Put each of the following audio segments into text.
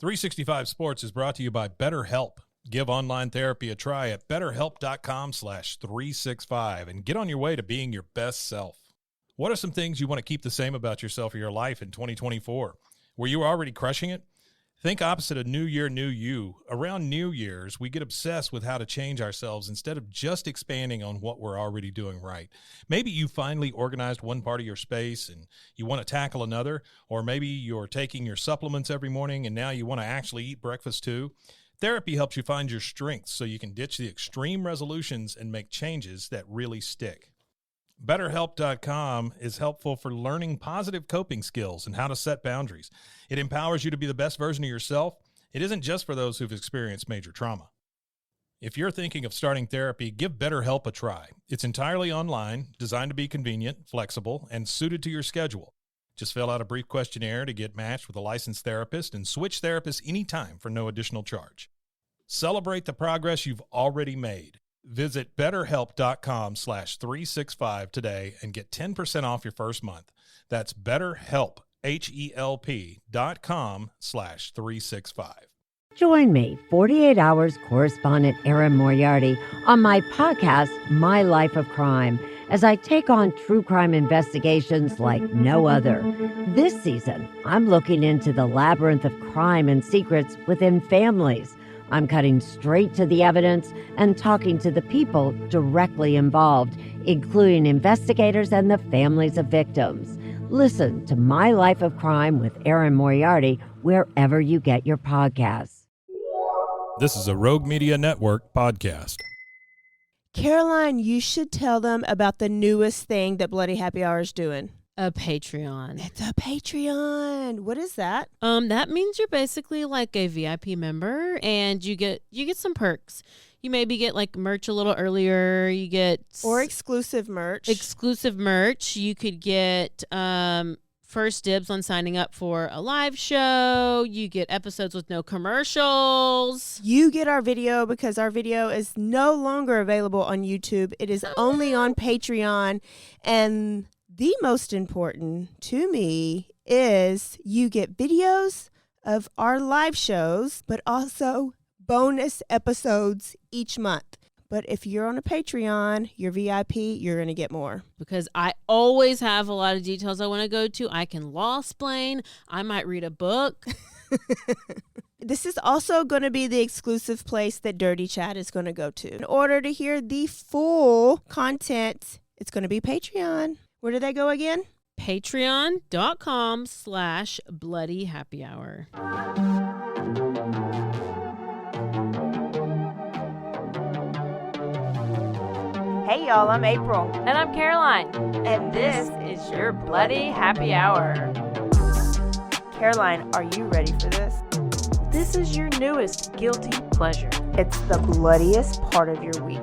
365 Sports is brought to you by BetterHelp. Give online therapy a try at betterhelp.com/365 and get on your way to being your best self. What are some things you want to keep the same about yourself or your life in 2024? Were you already crushing it? Think opposite of New Year, New You. Around New Year's, we get obsessed with how to change ourselves instead of just expanding on what we're already doing right. Maybe you finally organized one part of your space and you want to tackle another, or maybe you're taking your supplements every morning and now you want to actually eat breakfast too. Therapy helps you find your strengths so you can ditch the extreme resolutions and make changes that really stick. BetterHelp.com is helpful for learning positive coping skills and how to set boundaries. It empowers you to be the best version of yourself. It isn't just for those who've experienced major trauma. If you're thinking of starting therapy, give BetterHelp a try. It's entirely online, designed to be convenient, flexible, and suited to your schedule. Just fill out a brief questionnaire to get matched with a licensed therapist and switch therapists anytime for no additional charge. Celebrate the progress you've already made. Visit betterhelp.com/365 today and get 10% off your first month. That's BetterHelp, HELP.com/365. Join me, 48 Hours correspondent Erin Moriarty, on my podcast, My Life of Crime, as I take on true crime investigations like no other. This season, I'm looking into the labyrinth of crime and secrets within families. I'm cutting straight to the evidence and talking to the people directly involved, including investigators and the families of victims. Listen to My Life of Crime with Erin Moriarty wherever you get your podcasts. This is a Rogue Media Network podcast. Caroline, you should tell them about the newest thing that Bloody Happy Hour is doing. A Patreon. It's a Patreon. What is that? That means you're basically like a VIP member, and you get some perks. You maybe get like merch a little earlier. You get Exclusive merch. You could get first dibs on signing up for a live show. You get episodes with no commercials. You get our video because our video is no longer available on YouTube. It is only on Patreon, and the most important to me is you get videos of our live shows, but also bonus episodes each month. But if you're on a Patreon, you're VIP, you're going to get more. Because I always have a lot of details I want to go to. I can law-splain. I might read a book. This is also going to be the exclusive place that Dirty Chat is going to go to. In order to hear the full content, it's going to be Patreon. Where do they go again? Patreon.com/BloodyHappyHour. Hey y'all, I'm April. And I'm Caroline. And this is your Bloody Happy Hour. Caroline, are you ready for this? This is your newest guilty pleasure. It's the bloodiest part of your week.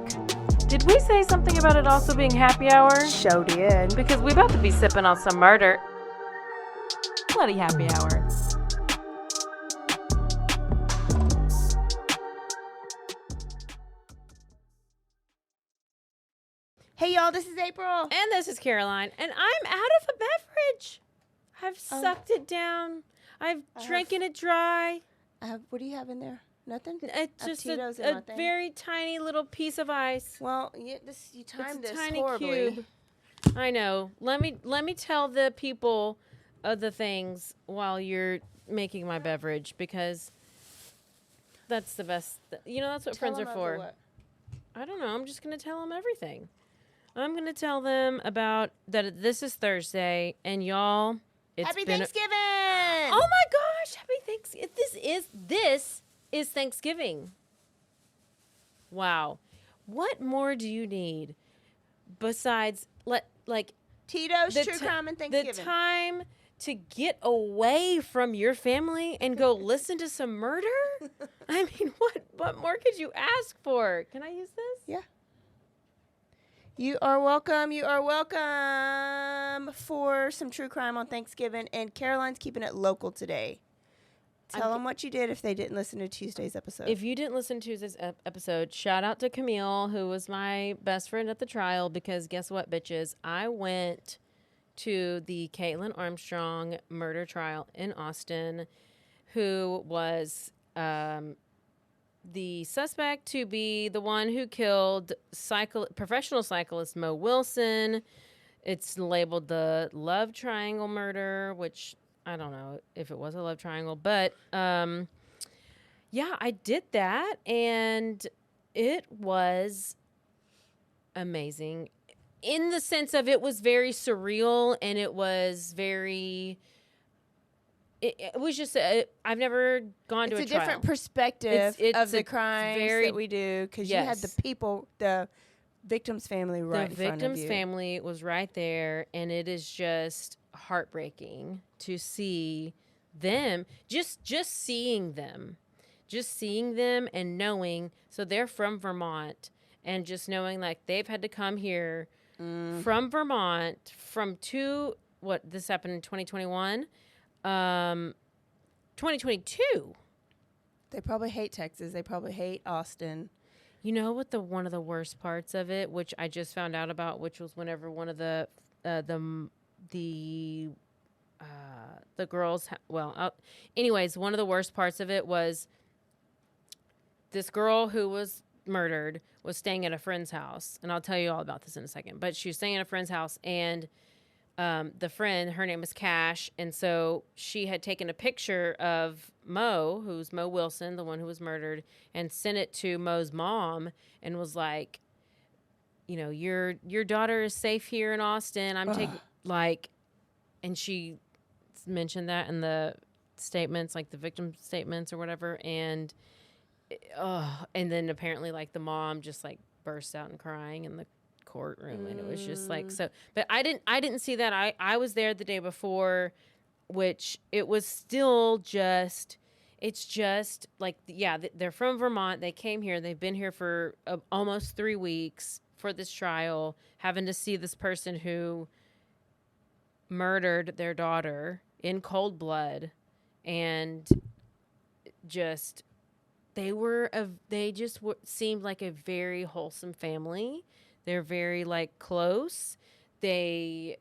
Did we say something about it also being happy hour? Show did. Because we about to be sipping on some murder. Bloody Happy Hour. Hey y'all, this is April. And this is Caroline. And I'm out of a beverage. I've sucked it down. I've drinking it dry. What do you have in there? Nothing? It's just a very tiny little piece of ice. Well, you timed this tiny horribly. cube. I know. Let me tell the people of the things while you're making my beverage, because that's the best. That's what friends are for. What? I don't know. I'm just going to tell them everything. I'm going to tell them about that this is Thursday, and y'all, Happy Thanksgiving! Oh my gosh, Happy Thanksgiving. This is Thanksgiving. Wow. What more do you need besides Tito's True Crime and Thanksgiving? The time to get away from your family and go listen to some murder? I mean, what more could you ask for? Can I use this? Yeah. You are welcome. You are welcome for some true crime on Thanksgiving. And Caroline's keeping it local today. Tell them what you did if they didn't listen to Tuesday's episode. If you didn't listen to Tuesday's episode, shout out to Camille, who was my best friend at the trial, because guess what, bitches? I went to the Kaitlin Armstrong murder trial in Austin, who was the suspect to be the one who killed professional cyclist Mo Wilson. It's labeled the love triangle murder, which I don't know if it was a love triangle, but yeah, I did that, and it was amazing in the sense of it was very surreal, and it was very. It was just I've never gone to a trial. It's a different perspective It's of the crimes that we do because you had Yes. the victim's family right in front of you. The victim's family was right there, and it is just heartbreaking to see them, just seeing them and knowing. So they're from Vermont, and just knowing like they've had to come here from Vermont this happened in 2021. 2022. They probably hate Texas. They probably hate Austin. You know what one of the worst parts of it, which I just found out about, which was whenever one of the girls. Anyways, one of the worst parts of it was this girl who was murdered was staying at a friend's house, and I'll tell you all about this in a second. But she was staying at a friend's house, and the friend, her name is Cash, and so she had taken a picture of Mo, who's Mo Wilson, the one who was murdered, and sent it to Mo's mom, and was like, you know, your daughter is safe here in Austin. I'm taking and she mentioned that in the statements, like the victim statements or whatever, and then apparently like the mom just like burst out and crying in the courtroom, and it was just like so. But I didn't see that. I was there the day before, which it was still just. It's just like, yeah, they're from Vermont. They came here. They've been here for almost 3 weeks for this trial, having to see this person who murdered their daughter in cold blood, and just seemed like a very wholesome family. They're very like close. They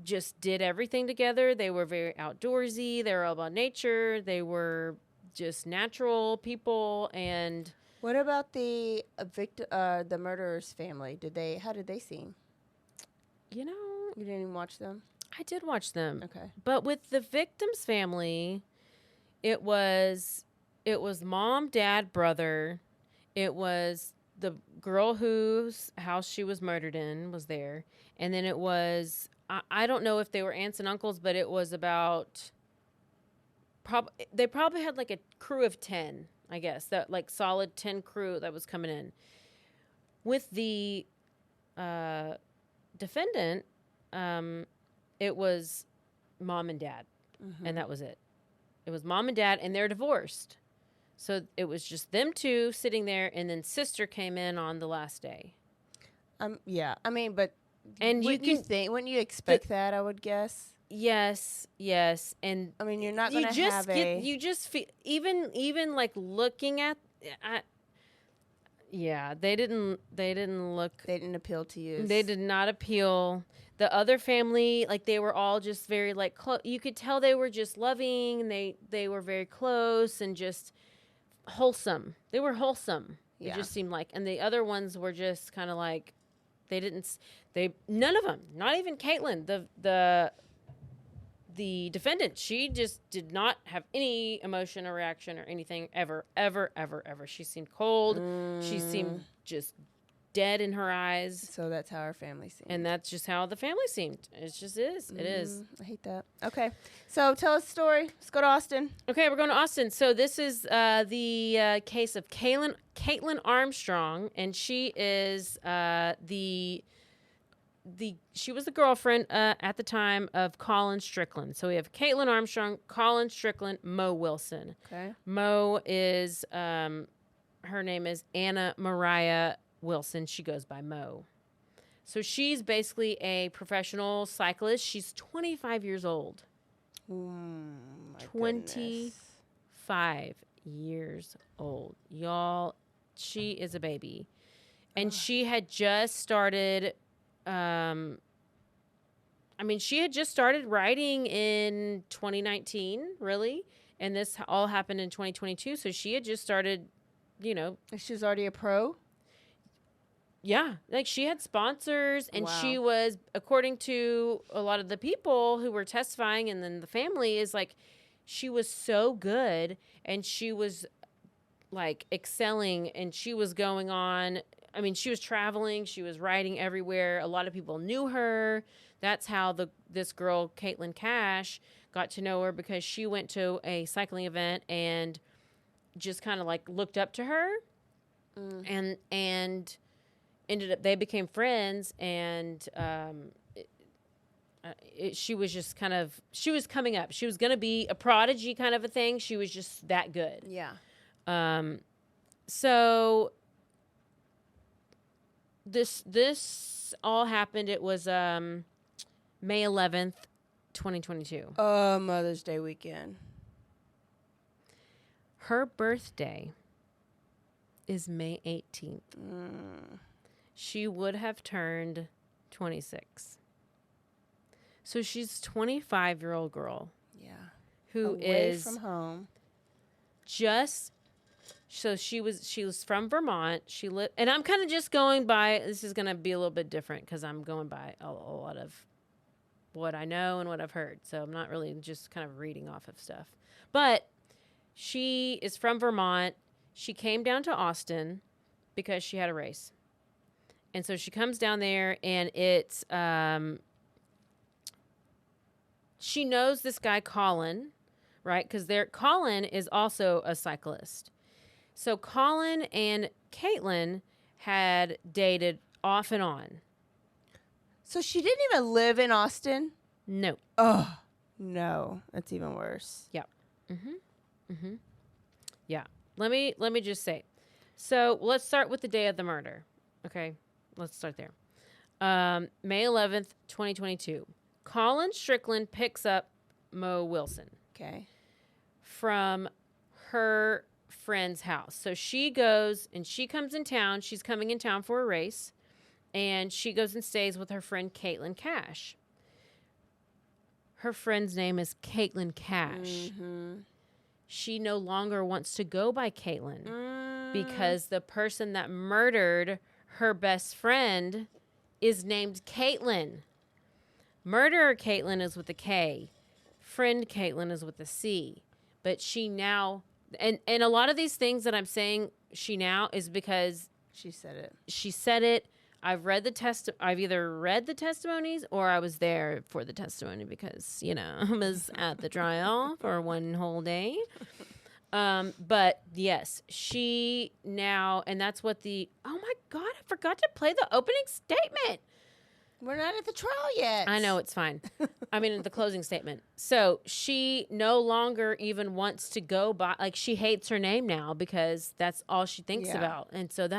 just did everything together. They were very outdoorsy. They were all about nature. They were just natural people. And what about the the murderer's family? How did they seem? You know, you didn't even watch them. I did watch them. Okay, but with the victim's family, it was mom, dad, brother. It was the girl whose house she was murdered in was there. And then it was, I don't know if they were aunts and uncles, but it was about, they probably had like a crew of 10, I guess, that like solid 10 crew that was coming in. With the defendant, it was mom and dad, and that was it. It was mom and dad, and they're divorced. So it was just them two sitting there, and then sister came in on the last day. Yeah. I mean, but and wouldn't you expect that? I would guess. Yes, and I mean, you're not going to have you just feel even like looking at. Yeah, they didn't look. They didn't appeal to you. They did not appeal. The other family, like they were all just very like you could tell they were just loving. And they were very close and just wholesome. They were wholesome. Yeah. It just seemed like, and the other ones were just kind of like none of them, not even Kaitlin, the defendant. She just did not have any emotion or reaction or anything ever. She seemed cold. She seemed just dead in her eyes. So that's how our family seemed. And that's just how the family seemed. It just is. It is. I hate that. Okay. So tell us a story. Let's go to Austin. Okay, we're going to Austin. So this is the case of Kaitlin Armstrong, and she is she was the girlfriend at the time of Colin Strickland. So we have Kaitlin Armstrong, Colin Strickland, Mo Wilson. Okay. Mo is her name is Anna Moriah Wilson. She goes by Mo. So she's basically a professional cyclist. She's 25 years old. 25 years old. Y'all, she is a baby. And she had just started she had just started riding in 2019, really. And this all happened in 2022. So she had just started, you know. She was already a pro? Yeah. Like she had sponsors and Wow. she was, according to a lot of the people who were testifying and then the family, is like, she was so good and she was like excelling and she was going on. I mean, she was traveling, she was riding everywhere. A lot of people knew her. That's how this girl, Kaitlin Cash, got to know her, because she went to a cycling event and just kind of like looked up to her and ended up, they became friends, and she was just kind of, she was coming up. She was going to be a prodigy kind of a thing. She was just that good. Yeah. So this all happened. It was May 11th, 2022. Mother's Day weekend. Her birthday is May 18th. She would have turned 26. So she's a 25-year-old girl. Yeah. Who Away is from home. just, so she was from Vermont. She lived, and I'm kind of just going by, this is going to be a little bit different because I'm going by a lot of what I know and what I've heard. So I'm not really just kind of reading off of stuff. But she is from Vermont. She came down to Austin because she had a race. And so she comes down there, and it's, she knows this guy, Colin, right? Because Colin is also a cyclist. So Colin and Kaitlin had dated off and on. So she didn't even live in Austin? No. Oh, no. That's even worse. Yeah. Yeah. Let me just say. So let's start with the day of the murder. Okay. Let's start there. May 11th, 2022. Colin Strickland picks up Mo Wilson. Okay. From her friend's house. So she goes and she comes in town. She's coming in town for a race. And she goes and stays with her friend Kaitlin Cash. Her friend's name is Kaitlin Cash. She no longer wants to go by Kaitlin because the person that murdered her best friend is named Kaitlin. Murderer Kaitlin is with a K. Friend Kaitlin is with a C. But she now, and a lot of these things that I'm saying she now is because She said it. she said it. I've either read the testimonies or I was there for the testimony because, you know, I was at the trial for one whole day. But yes, she now, and that's what oh my God, I forgot to play the opening statement. We're not at the trial yet. I know, it's fine. I mean, the closing statement. So she no longer even wants to go by, like, she hates her name now because that's all she thinks Yeah. about. And so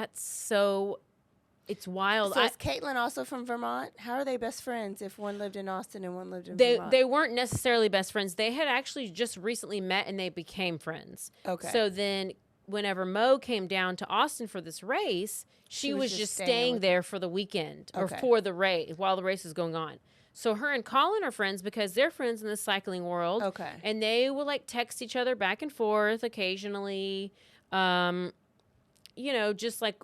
it's wild. So is Kaitlin also from Vermont? How are they best friends if one lived in Austin and one lived in They Vermont? they weren't necessarily best friends. They had actually just recently met and they became friends. Okay. So then whenever Mo came down to Austin for this race, she was just staying with there for the weekend or Okay. for the race while the race is going on. So her and Colin are friends because they're friends in the cycling world. Okay. And they will like text each other back and forth occasionally. You know, just like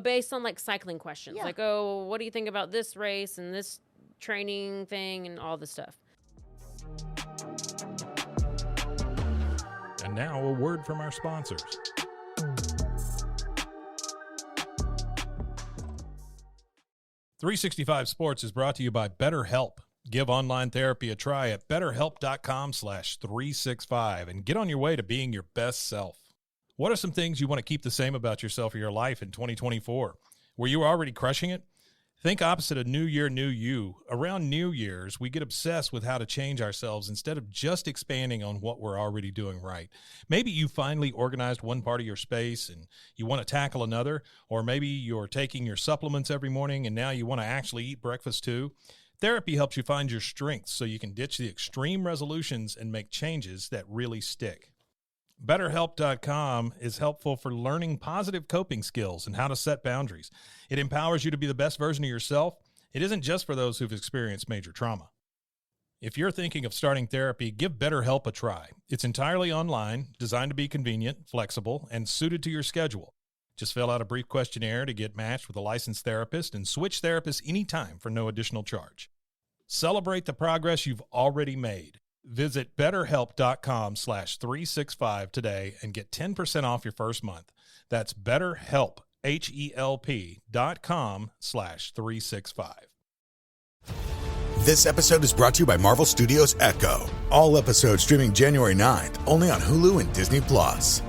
based on like cycling questions. Yeah. Like, oh, what do you think about this race and this training thing and all this stuff? And now a word from our sponsors. .365 Sports is brought to you by BetterHelp. Give online therapy a try at betterhelp.com/365 and get on your way to being your best self. What are some things you want to keep the same about yourself or your life in 2024? Were you already crushing it? Think opposite of New Year, New You. Around New Year's, we get obsessed with how to change ourselves instead of just expanding on what we're already doing right. Maybe you finally organized one part of your space and you want to tackle another, or maybe you're taking your supplements every morning and now you want to actually eat breakfast too. Therapy helps you find your strengths so you can ditch the extreme resolutions and make changes that really stick. BetterHelp.com is helpful for learning positive coping skills and how to set boundaries. It empowers you to be the best version of yourself. It isn't just for those who've experienced major trauma. If you're thinking of starting therapy, give BetterHelp a try. It's entirely online, designed to be convenient, flexible, and suited to your schedule. Just fill out a brief questionnaire to get matched with a licensed therapist and switch therapists anytime for no additional charge. Celebrate the progress you've already made. Visit BetterHelp.com/365 today and get 10% off your first month. That's BetterHelp, HELP.com/365. This episode is brought to you by Marvel Studios Echo. All episodes streaming January 9th, only on Hulu and Disney+.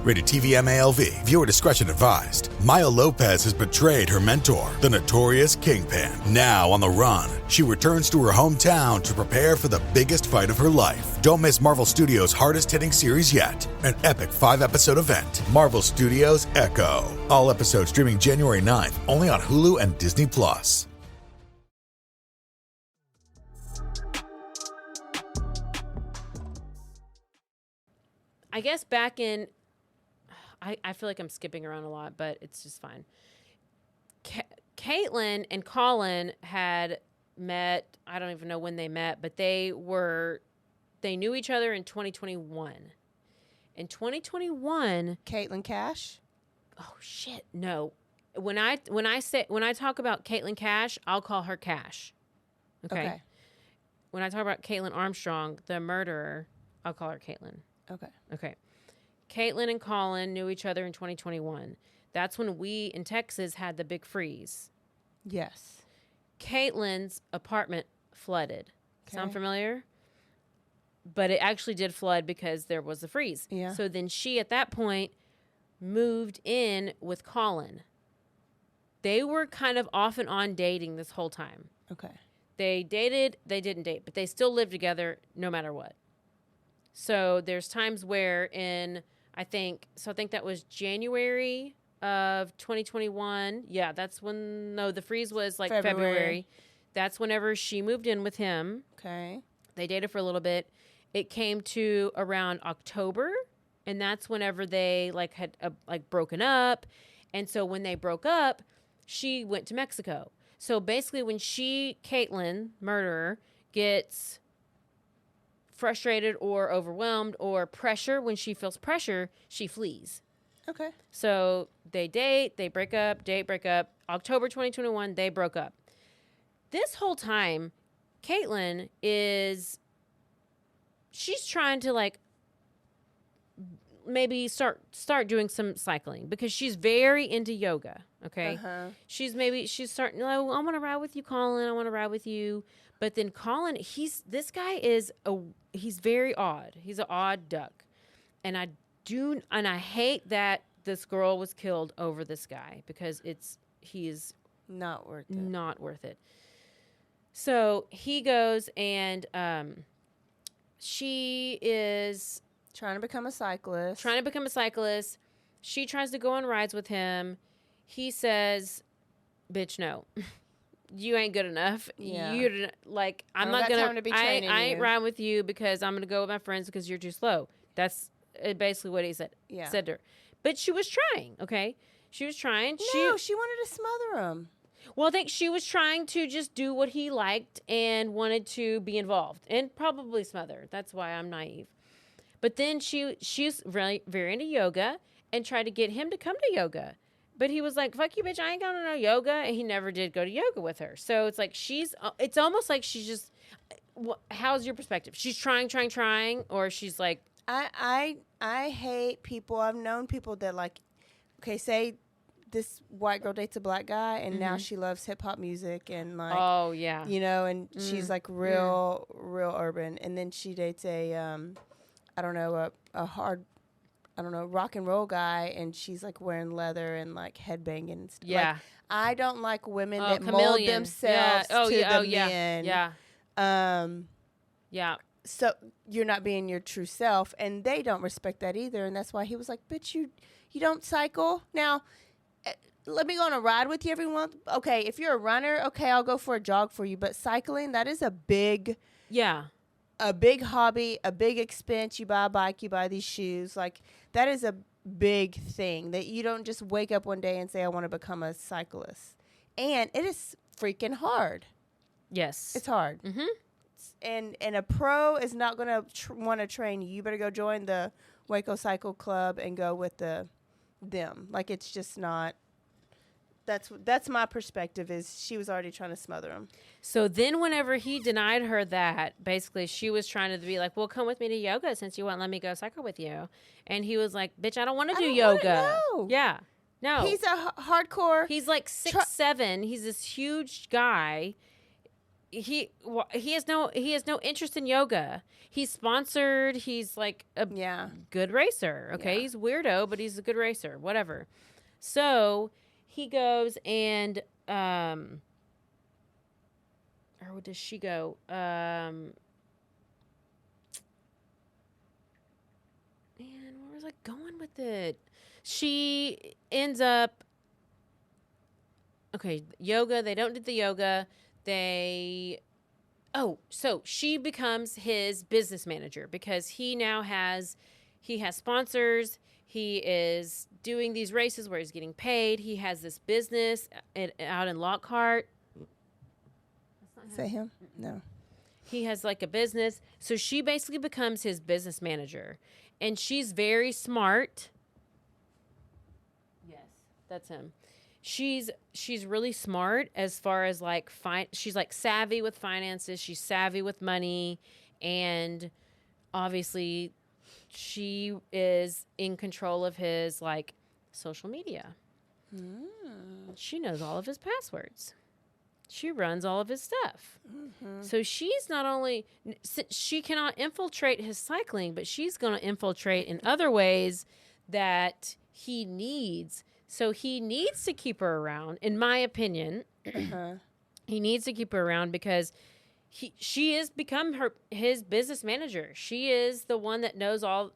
Rated TV MALV. Viewer discretion advised. Maya Lopez has betrayed her mentor, the notorious Kingpin. Now on the run, she returns to her hometown to prepare for the biggest fight of her life. Don't miss Marvel Studios' hardest-hitting series yet. An epic 5-episode event. Marvel Studios Echo. All episodes streaming January 9th, only on Hulu and Disney+. I guess back in, I feel like I'm skipping around a lot, but it's just fine. Kaitlin and Colin had met, I don't even know when they met, but they knew each other in 2021. In 2021, Kaitlin Cash? oh shit, no. When I talk about Kaitlin Cash, I'll call her Cash. Okay. When I talk about Kaitlin Armstrong, the murderer, I'll call her Kaitlin. Okay. Kaitlin and Colin knew each other in 2021. That's when we in Texas had the big freeze. Yes. Caitlin's apartment flooded. Okay. Sound familiar? But it actually did flood because there was a freeze. Yeah. So then she, at that point, moved in with Colin. They were kind of off and on dating this whole time. Okay. They dated, they didn't date, but they still lived together no matter what. So there's times where I think that was January of 2021. Yeah, that's when, the freeze was like February. That's whenever she moved in with him. Okay. They dated for a little bit. It came to around October, and that's whenever they had broken up. And so when they broke up, she went to Mexico. So basically when Kaitlin, murderer, gets frustrated or overwhelmed or pressure, when she feels pressure, she flees. Okay. So they date, they break up, break up. October 2021, they broke up. This whole time, Kaitlin she's trying to maybe start doing some cycling because she's very into yoga. Okay. Uh-huh. She's starting, I want to ride with you, Colin. I want to ride with you. But then Colin, he's very odd. He's an odd duck. And I hate that this girl was killed over this guy because he is not worth it. Not worth it. So he goes and she is trying to become a cyclist. She tries to go on rides with him. He says, "Bitch, no." You ain't good enough. Yeah. I'm not gonna. I ain't you. riding with you because I'm gonna go with my friends because you're too slow. That's basically what he said. Yeah. Said to her, but she was trying. Okay, she was trying. No, she wanted to smother him. Well, I think she was trying to just do what he liked and wanted to be involved and probably smother. That's why I'm naive. But then she's really very into yoga and tried to get him to come to yoga. But he was like, fuck you, bitch, I ain't going to no yoga. And he never did go to yoga with her. So it's like it's almost like she's just, how's your perspective? She's trying, or she's like. I hate people. I've known people that say this white girl dates a black guy and now she loves hip hop music and oh yeah. And she's real urban. And then she dates a hard, rock and roll guy, and she's wearing leather and headbanging and stuff. Yeah. I don't like women that chameleon. mold themselves to the men. Yeah. Yeah. So you're not being your true self, and they don't respect that either. And that's why he was like, bitch, you don't cycle. Now, let me go on a ride with you every month. Okay, if you're a runner, okay, I'll go for a jog for you. But cycling, that is a big hobby, a big expense. You buy a bike, you buy these shoes. That is a big thing that you don't just wake up one day and say, I want to become a cyclist. And it is freaking hard. Yes. It's hard. Mm-hmm. and a pro is not going to want to train you. You better go join the Waco Cycle Club and go with them. Like, it's just not. That's my perspective. Is she was already trying to smother him. So then whenever he denied her that, basically she was trying to be like, well, come with me to yoga since you won't let me go cycle with you. And he was like, bitch, I don't want to do yoga. No. Yeah. No. He's a hardcore. He's like 6'7". He's this huge guy. He has no interest in yoga. He's sponsored. He's like a good racer. Okay. Yeah. He's weirdo, but he's a good racer. Whatever. So he goes and or where does she go? Man, where was I going with it? She ends up yoga. They don't do the yoga. So she becomes his business manager because he has sponsors. He is doing these races where he's getting paid. He has this business out in Lockhart. Is that him? No. He has like a business. So she basically becomes his business manager. And she's very smart. Yes, that's him. She's really smart as far as like she's like savvy with finances. She's savvy with money. And obviously she is in control of his like social media. She knows all of his passwords. She runs all of his stuff. So she's not only she cannot infiltrate his cycling, but she's going to infiltrate in other ways that he needs. So he needs to keep her around, in my opinion. He needs to keep her around because she has become his business manager. She is the one that knows all,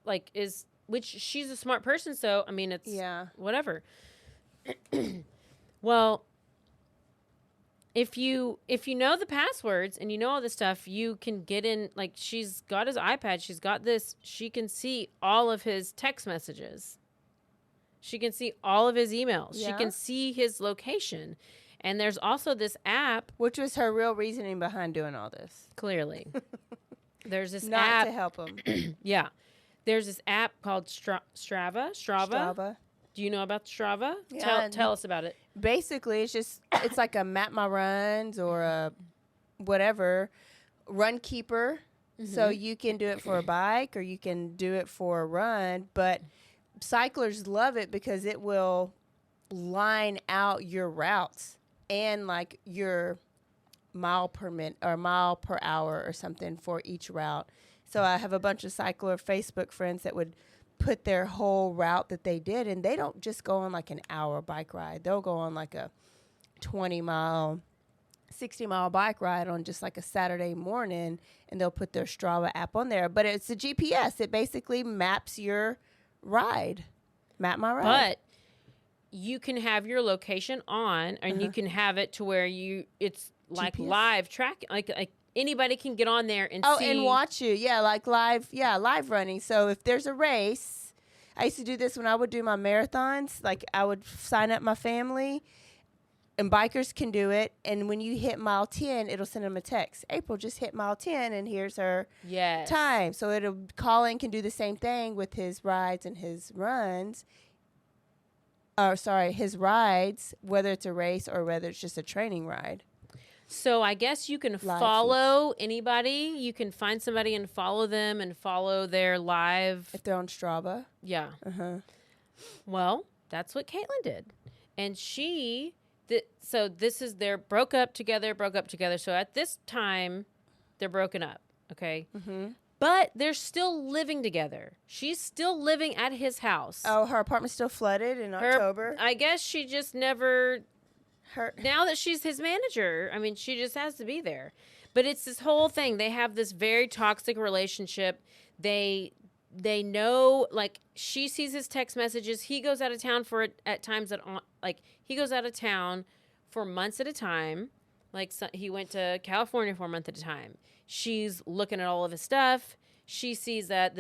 which she's a smart person. So, I mean, it's whatever. Well, if you know the passwords and you know all this stuff, you can get in, like, she's got his iPad. She's got this. She can see all of his text messages. She can see all of his emails. Yeah. She can see his location. And there's also this app. Which was her real reasoning behind doing all this. Clearly. There's this app. Not to help him. Yeah. There's this app called Strava. Do you know about Strava? Yeah, tell us about it. Basically, it's like a Map My Runs or a whatever run keeper. So you can do it for a bike or you can do it for a run. But cyclers love it because it will line out your routes and like your mile per minute or mile per hour or something for each route. So I have a bunch of cycler Facebook friends that would put their whole route that they did, and they don't just go on like an hour bike ride. They'll go on like a 20-mile, 60-mile bike ride on just like a Saturday morning, and they'll put their Strava app on there. But it's a GPS. It basically maps your ride. Map my ride. But you can have your location on, and you can have it to where it's like GPS. Live track, like anybody can get on there and see. And watch you. Yeah, like live running. So if there's a race, I used to do this when I would do my marathons. Like I would sign up my family, and bikers can do it. And when you hit mile 10, it'll send them a text. April just hit mile 10, and here's her time. So Colin can do the same thing with his rides and his runs. His rides, whether it's a race or whether it's just a training ride. So I guess you can follow anybody. You can find somebody and follow them and follow their live. If they're on Strava. Yeah. Well, that's what Kaitlin did. And they're broke up together. So at this time, they're broken up. Okay. But they're still living together. She's still living at his house. Oh, her apartment's still flooded in October? I guess she just never... Now that she's his manager, I mean, she just has to be there. But it's this whole thing. They have this very toxic relationship. They know, like, she sees his text messages. He goes out of town he goes out of town for months at a time. Like, he went to California for a month at a time. She's looking at all of his stuff. She sees that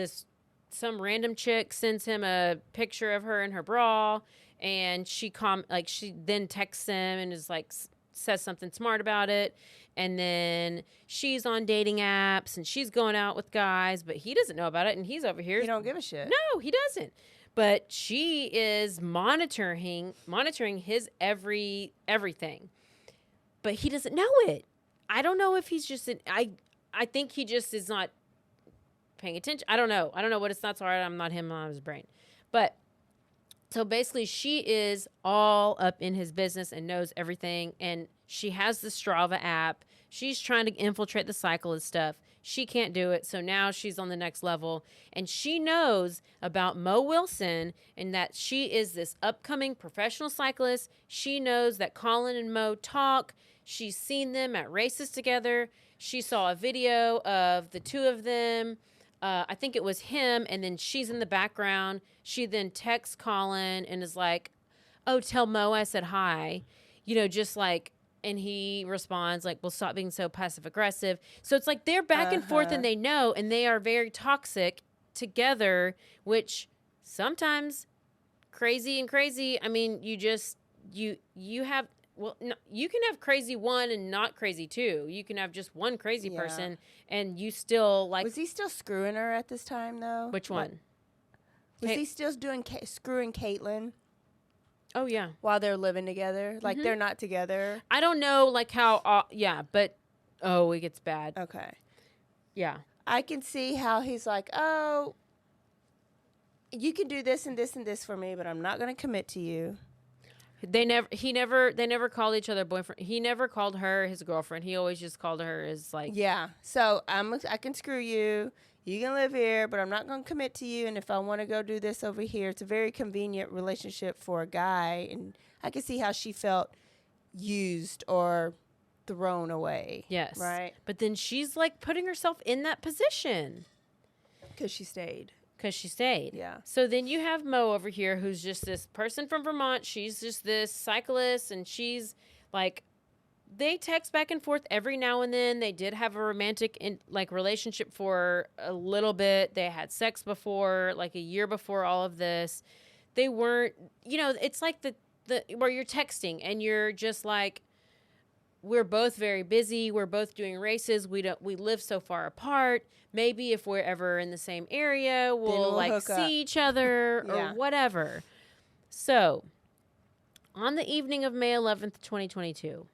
some random chick sends him a picture of her in her bra. And she then texts him and is like, says something smart about it. And then she's on dating apps and she's going out with guys, but he doesn't know about it. And he's over here. He don't give a shit. No, he doesn't. But she is monitoring his everything. But he doesn't know it. I don't know if he's just I think he just is not paying attention. I don't know what it's not. Sorry, I'm not him on his brain. But so basically she is all up in his business and knows everything. And she has the Strava app. She's trying to infiltrate the cyclist stuff. She can't do it. So now she's on the next level. And she knows about Mo Wilson and that she is this upcoming professional cyclist. She knows that Colin and Mo talk. She's seen them at races together. She saw a video of the two of them. I think it was him, and then she's in the background. She then texts Colin and is like, oh, tell Mo I said hi. You know, just like, and he responds like, well, stop being so passive-aggressive. So it's like they're back and forth, and they know, and they are very toxic together, which sometimes crazy. I mean, you have... Well, no, you can have crazy one and not crazy two. You can have just one crazy person, and you still like. Was he still screwing her at this time, though? Which one? Was he still doing screwing Kaitlin? Oh yeah. While they're living together, like they're not together. I don't know, like how. Yeah, but it gets bad. Okay. Yeah. I can see how he's like, oh, you can do this and this and this for me, but I'm not going to commit to you. They never called each other boyfriend. He never called her his girlfriend. He always just called her as like. Yeah. So I can screw you. You can live here, but I'm not going to commit to you. And if I want to go do this over here, it's a very convenient relationship for a guy. And I can see how she felt used or thrown away. Yes. Right. But then she's like putting herself in that position. Because she stayed. Yeah. So then you have Mo over here, who's just this person from Vermont. She's just this cyclist, and she's like, they text back and forth every now and then. They did have a romantic relationship for a little bit. They had sex before, like a year before all of this. They weren't, it's like the where you're texting and you're just like, we're both very busy. We're both doing races. We live so far apart. Maybe if we're ever in the same area, we'll like see each other or whatever. So, on the evening of May 11th, 2022,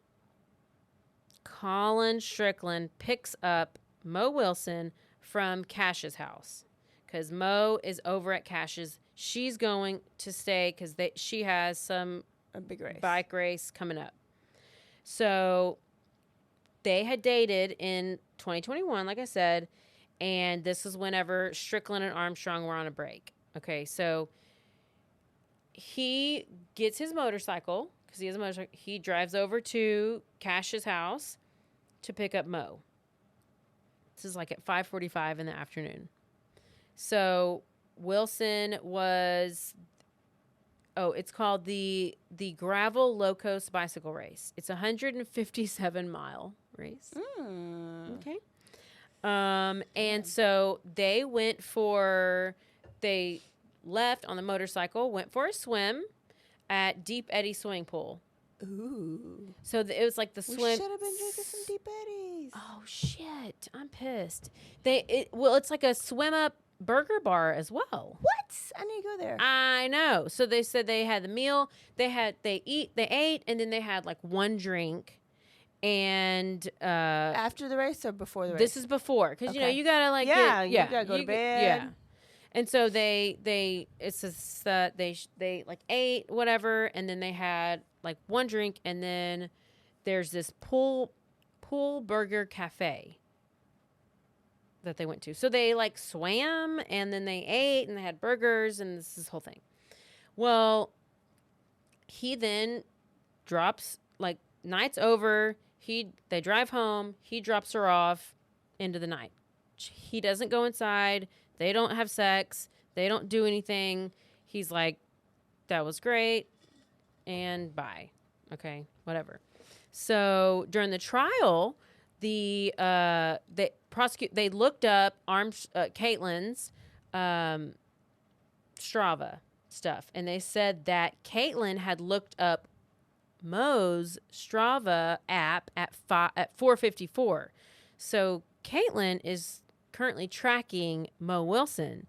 Colin Strickland picks up Mo Wilson from Cash's house because Mo is over at Cash's. She's going to stay because she has a big race, bike race coming up. So they had dated in 2021, like I said, and this is whenever Strickland and Armstrong were on a break. Okay, so he gets his motorcycle, because he has a motorcycle. He drives over to Cash's house to pick up Mo. This is like at 5:45 in the afternoon. So Wilson was... Oh, it's called the Gravel Locos Bicycle Race. It's a 157-mile race. Okay. And so they left on the motorcycle, went for a swim at Deep Eddy Swimming Pool. Ooh. So it was like the swim. Should have been drinking some Deep Eddies. Oh, shit. I'm pissed. It's like a swim up burger bar as well. What? I need to go there. I know. So they said they had the meal. They ate, and then they had like one drink. And after the race or before the race? This is before, because you gotta like you gotta go to bed. Yeah. And so they like ate whatever, and then they had like one drink, and then there's this pool burger cafe that they went to. So they like swam, and then they ate, and they had burgers, and this whole thing. Well, he then drops, like, night's over. They drive home. He drops her off into the night. He doesn't go inside. They don't have sex. They don't do anything. He's like, that was great, and bye. Okay, whatever. So during the trial, they looked up Caitlin's Strava stuff, and they said that Kaitlin had looked up Mo's Strava app at 4:54. So Kaitlin is currently tracking Mo Wilson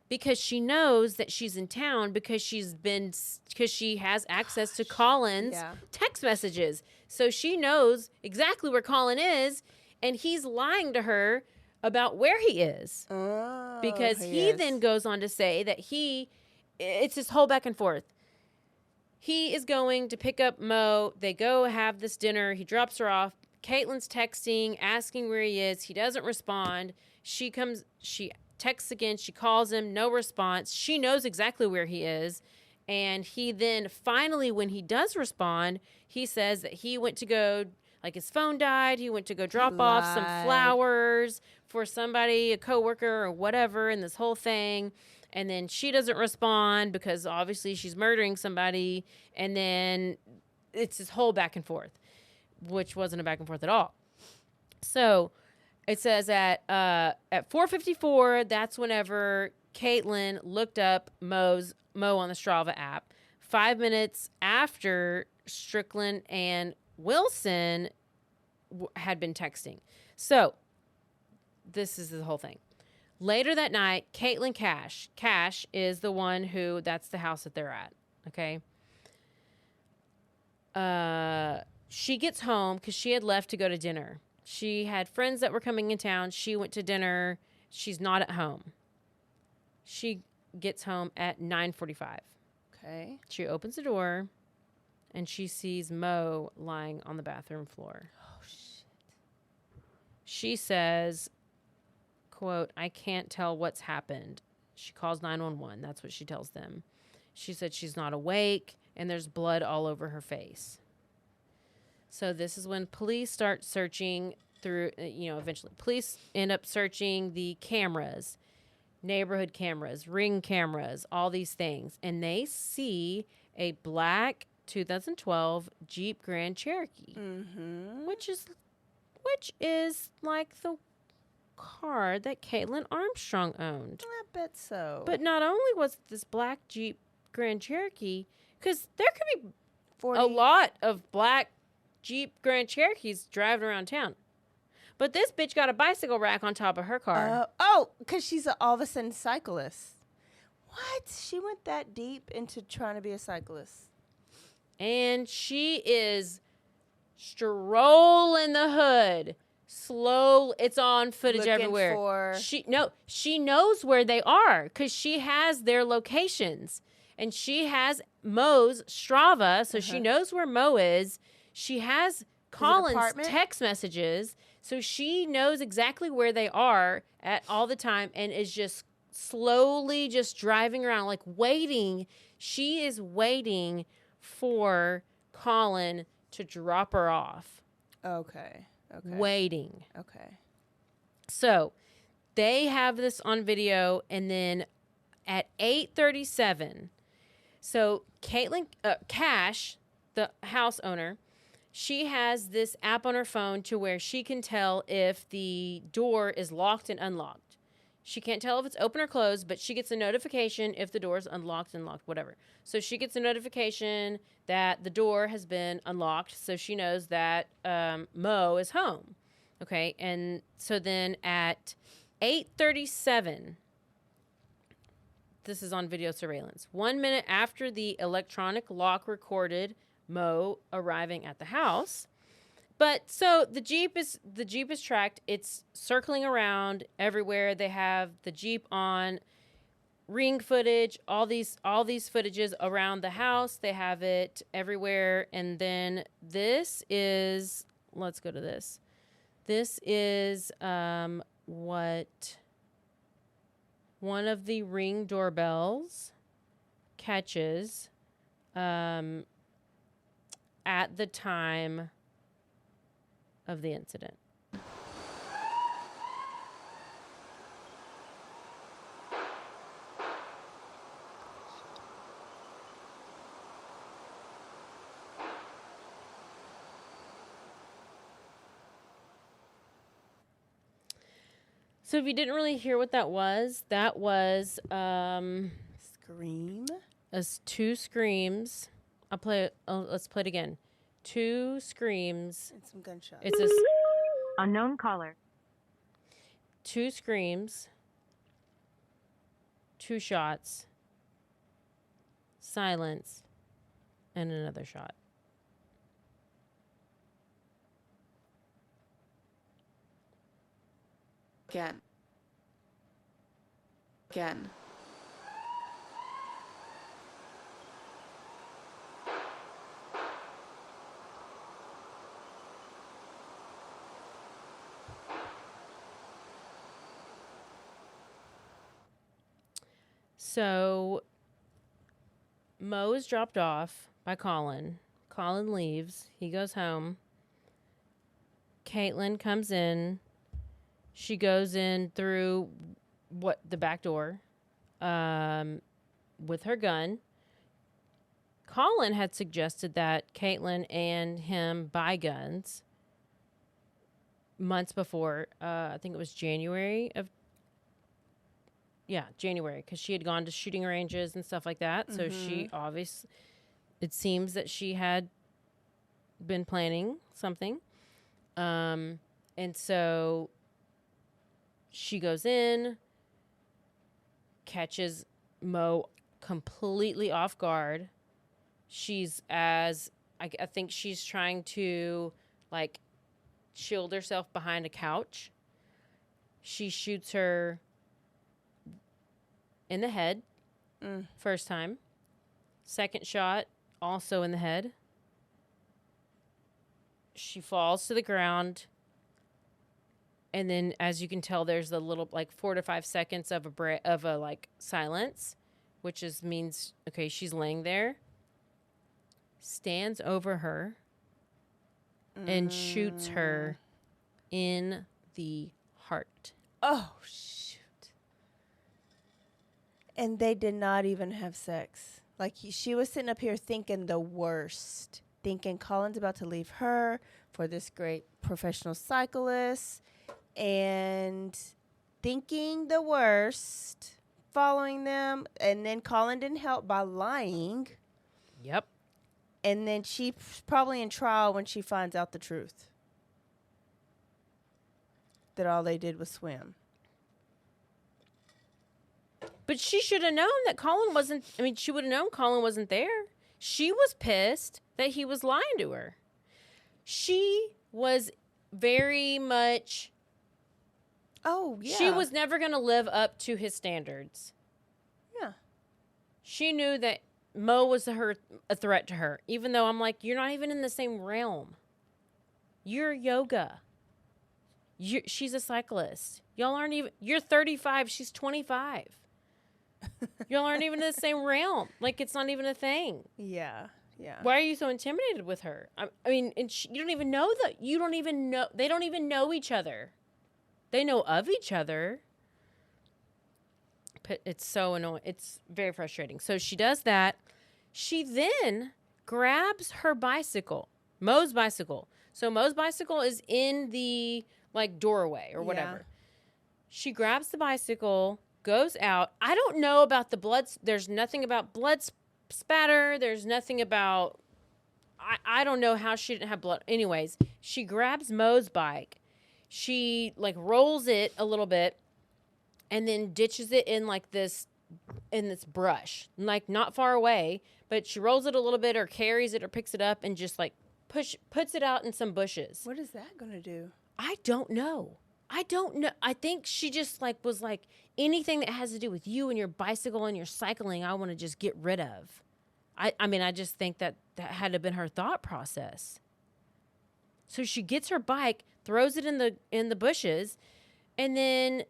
because she knows that she's in town because she has access to Colin's text messages. So she knows exactly where Colin is, and he's lying to her about where he is. Because he then goes on to say that it's this whole back and forth. He is going to pick up Mo. They go have this dinner. He drops her off. Caitlin's texting, asking where he is. He doesn't respond. She texts again. She calls him. No response. She knows exactly where he is. And he then finally, when he does respond, he says that he went to go, like his phone died. He went to go drop off some flowers for somebody, a coworker or whatever, and this whole thing. And then she doesn't respond because obviously she's murdering somebody. And then it's this whole back and forth, which wasn't a back and forth at all. So it says at 4:54, that's whenever Kaitlin looked up Mo on the Strava app. 5 minutes after Strickland and Wilson had been texting. So this is the whole thing. Later that night, Kaitlin Cash is the one who, that's the house that they're at, okay? She gets home because she had left to go to dinner. She had friends that were coming in town. She went to dinner. She's not at home. She gets home at 9:45. Okay. She opens the door, and she sees Mo lying on the bathroom floor. Oh, shit. She says, quote, "I can't tell what's happened." She calls 911. That's what she tells them. She said she's not awake, and there's blood all over her face. So this is when police start searching through, eventually. Police end up searching the cameras, neighborhood cameras, ring cameras, all these things. And they see a black 2012 Jeep Grand Cherokee, which is like the car that Kaitlin Armstrong owned. I bet so. But not only was it this black Jeep Grand Cherokee, because there could be a lot of black Jeep Grand Cherokees driving around town. But this bitch got a bicycle rack on top of her car. Because she's all of a sudden cyclist. What? She went that deep into trying to be a cyclist. And she is strolling the hood. Slow. It's on footage Looking everywhere. for- She knows where they are because she has their locations. And she has Mo's Strava, so she knows where Mo is. She has Colin's apartment? text messages, so she knows exactly where they are at all the time and is just slowly just driving around, like waiting. She is waiting for Colin to drop her off. Okay. Waiting. Okay. So they have this on video, and then at 8:37, so Kaitlin Cash, the house owner, she has this app on her phone to where she can tell if the door is locked and unlocked. She can't tell if it's open or closed, but she gets a notification if the door is unlocked, whatever. So she gets a notification that the door has been unlocked, so she knows that Mo is home. Okay, and so then at 8:37, this is on video surveillance. 1 minute after the electronic lock recorded Mo arriving at the house. But so the Jeep is tracked. It's circling around everywhere. They have the Jeep on ring footage, all these footages around the house. They have it everywhere. And then this is, let's go to this. This is what one of the Ring doorbells catches at the time of the incident. So if you didn't really hear what that was Scream. as two screams Let's play it again. 2 screams. And some gunshots. It's a Unknown caller. 2 screams. 2 shots. Silence. And another shot. Again. So Mo is dropped off by Colin. Colin leaves. He goes home. Kaitlin comes in. She goes in through the back door with her gun. Colin had suggested that Kaitlin and him buy guns months before. I think it was January, because she had gone to shooting ranges and stuff like that. So she it seems that she had been planning something. And so she goes in, catches Mo completely off guard. I think she's trying to like shield herself behind a couch. She shoots her in the head first time. Second shot, also in the head. She falls to the ground. And then, as you can tell, there's a little, 4 to 5 seconds of a silence, which means, okay, she's laying there. Stands over her and shoots her in the heart. Oh, shoot. And they did not even have sex. She was sitting up here thinking the worst. Thinking Colin's about to leave her for this great professional cyclist. And thinking the worst. Following them. And then Colin didn't help by lying. Yep. And then she's probably in trial when she finds out the truth. That all they did was swim. But she should have known that she would have known Colin wasn't there. She was pissed that he was lying to her. She was very much... Oh, yeah. She was never going to live up to his standards. Yeah. She knew that Mo was a threat to her, even though I'm like, you're not even in the same realm. You're yoga. She's a cyclist. Y'all aren't even... You're 35. She's 25. Y'all aren't even in the same realm. It's not even a thing. Yeah. Yeah. Why are you so intimidated with her? I mean, and you don't even know that. You don't even know. They don't even know each other. They know of each other. But it's so annoying. It's very frustrating. So she does that. She then grabs her bicycle, Mo's bicycle. So Mo's bicycle is in the doorway or whatever. Yeah. She grabs the bicycle, goes out. I don't know about the blood. There's nothing about blood spatter. There's nothing about, I don't know how she didn't have blood. Anyways, she grabs Mo's bike. She rolls it a little bit and then ditches it in this brush, not far away, but she rolls it a little bit or carries it or picks it up and just puts it out in some bushes. What is that going to do? I don't know. I think she just was anything that has to do with you and your bicycle and your cycling, I want to just get rid of. I just think that had to have been her thought process. So she gets her bike, throws it in the bushes, and then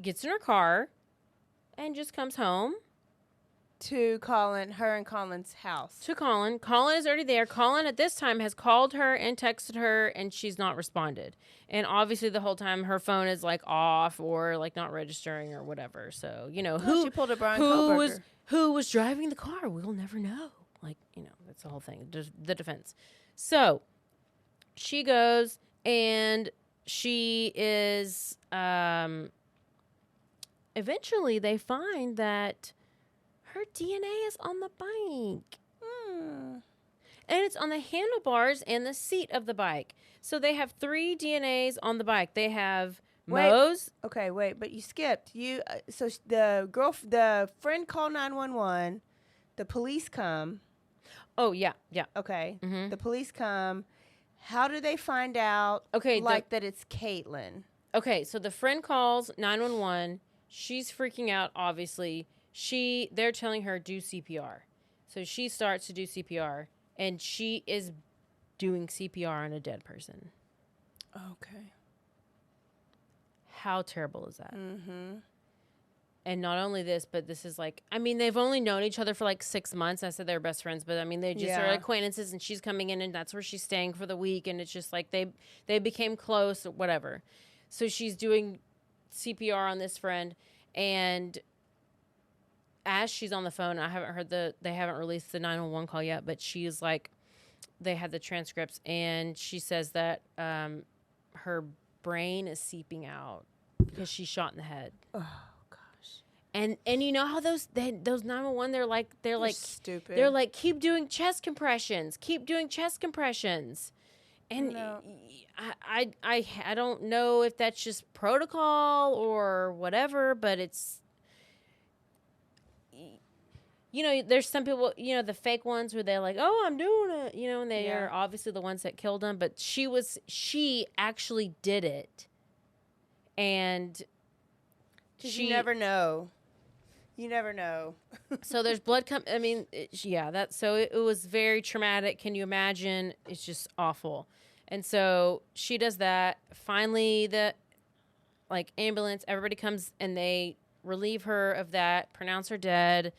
gets in her car and just comes home. To her and Colin's house. To Colin. Colin is already there. Colin at this time has called her and texted her, and she's not responded. And obviously the whole time her phone is off or not registering or whatever. So, she pulled a Brian Kohlberger. Who was driving the car? We'll never know. That's the whole thing. The defense. So she goes and she is, eventually they find that her DNA is on the bike. And it's on the handlebars and the seat of the bike. So they have 3 DNAs on the bike. They have Mo's. Okay, wait, but you skipped. The friend called 911. The police come. Oh, yeah. Okay. Mhm. The police come. How do they find out that it's Kaitlin? Okay, so the friend calls 911. She's freaking out, obviously. They're telling her do CPR. So she starts to do CPR, and she is doing CPR on a dead person. Okay. How terrible is that? Mm-hmm. And not only this, but this is like, I mean, they've only known each other for like 6 months. I said they were best friends, but I mean, they just are acquaintances, and she's coming in, and that's where she's staying for the week. And it's just like they became close or whatever. So she's doing CPR on this friend. And as she's on the phone, I haven't heard they haven't released the 911 call yet, but she's like, they had the transcripts, and she says that her brain is seeping out because she's shot in the head. Oh. And you know how those 911 they're like stupid. They're like, keep doing chest compressions, and No. I don't know if that's just protocol or whatever, but it's, you know, there's some people, you know, the fake ones where they're like, oh, I'm doing it, you know, and they are obviously the ones that killed him, but she actually did it, and you never know. You never know. So there's blood so it was very traumatic. Can you imagine? It's just awful. And so she does that. Finally, the ambulance, everybody comes and they relieve her of that, pronounce her dead.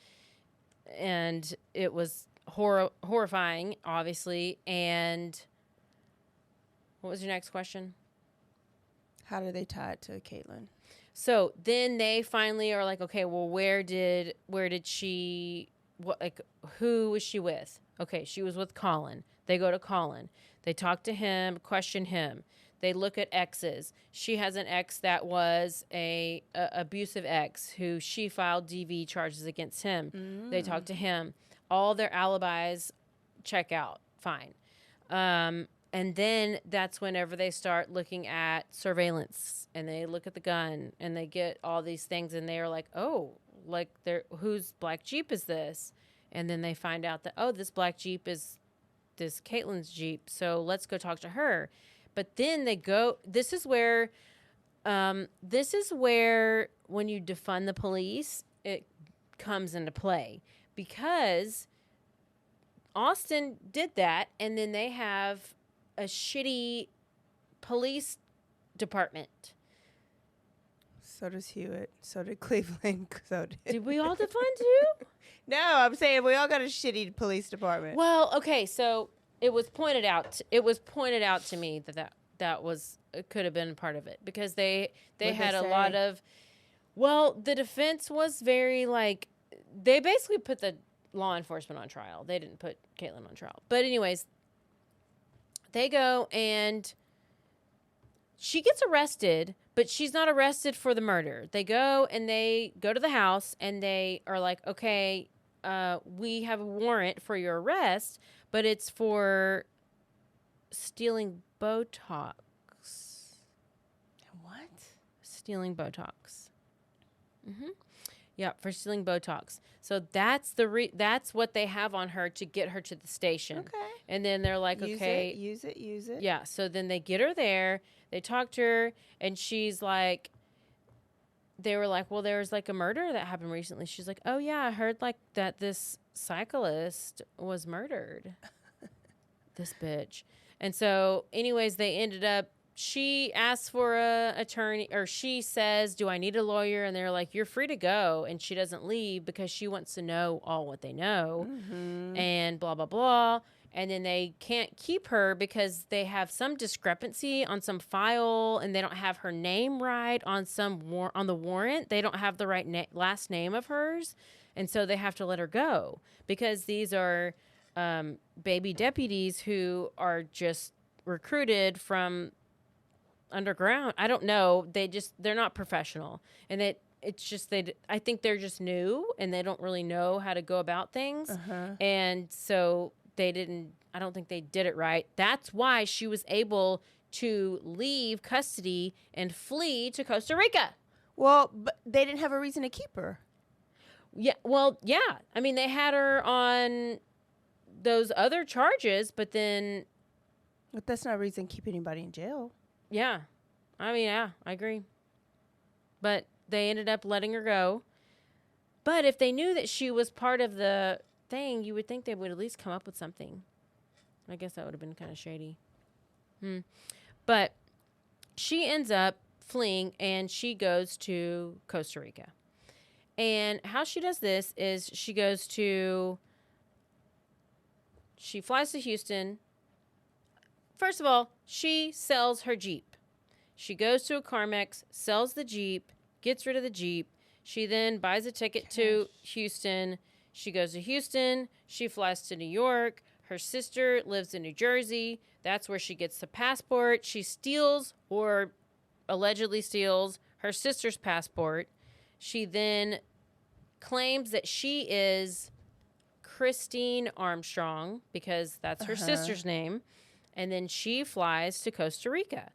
And it was horrifying, obviously. And what was your next question? How do they tie it to Kaitlin? So then they finally are like, okay, well, where did she, who was she with? Okay, she was with Colin. They go to Colin. They talk to him, question him. They look at exes. She has an ex that was a abusive ex who she filed DV charges against him. Mm. They talk to him. All their alibis check out. Fine. And then that's whenever they start looking at surveillance, and they look at the gun, and they get all these things, and they are like, oh, whose black Jeep is this? And then they find out that, oh, this black Jeep is this Caitlin's Jeep, so let's go talk to her. But then they go, this is where when you defund the police, it comes into play, because Austin did that, and then they have a shitty police department. So does Hewitt. So did Cleveland. Did we all defund too? No, I'm saying we all got a shitty police department. Well, okay, so it was pointed out to me that was, it could have been part of it, because they had a lot of, well, the defense was very they basically put the law enforcement on trial. They didn't put Kaitlin on trial. But anyways, they go and she gets arrested, but she's not arrested for the murder. They go to the house, and they are like, okay, we have a warrant for your arrest, but it's for stealing Botox. What? Stealing Botox. Mm-hmm. Yeah, for stealing Botox. So that's that's what they have on her to get her to the station. Okay. And then they're like, okay. Use it. Yeah, so then they get her there. They talk to her, and she's like, they were like, well, there was a murder that happened recently. She's like, oh, yeah, I heard that this cyclist was murdered. This bitch. And so anyways, they ended up, she asks for a attorney, or she says, do I need a lawyer? And they're like, you're free to go. And she doesn't leave because she wants to know all what they know, and blah, blah, blah. And then they can't keep her because they have some discrepancy on some file, and they don't have her name right on on the warrant. They don't have the right last name of hers. And so they have to let her go, because these are baby deputies who are just recruited from underground. I don't know. They're not professional. And I think they're just new, and they don't really know how to go about things. And so I don't think they did it right. That's why she was able to leave custody and flee to Costa Rica. Well, but they didn't have a reason to keep her. Yeah, well, yeah. I mean, they had her on those other charges, but then... But that's not a reason to keep anybody in jail. Yeah. I mean, yeah, I agree. But they ended up letting her go. But if they knew that she was part of the thing, you would think they would at least come up with something. I guess that would have been kind of shady. But she ends up fleeing, and she goes to Costa Rica. And how she does this is she flies to Houston. First of all, she sells her Jeep. She goes to a CarMax, sells the Jeep, gets rid of the Jeep. She then buys a ticket to Houston. She goes to Houston. She flies to New York. Her sister lives in New Jersey. That's where she gets the passport. She steals, or allegedly steals, her sister's passport. She then claims that she is Kaitlin Armstrong because that's her sister's name. And then she flies to Costa Rica,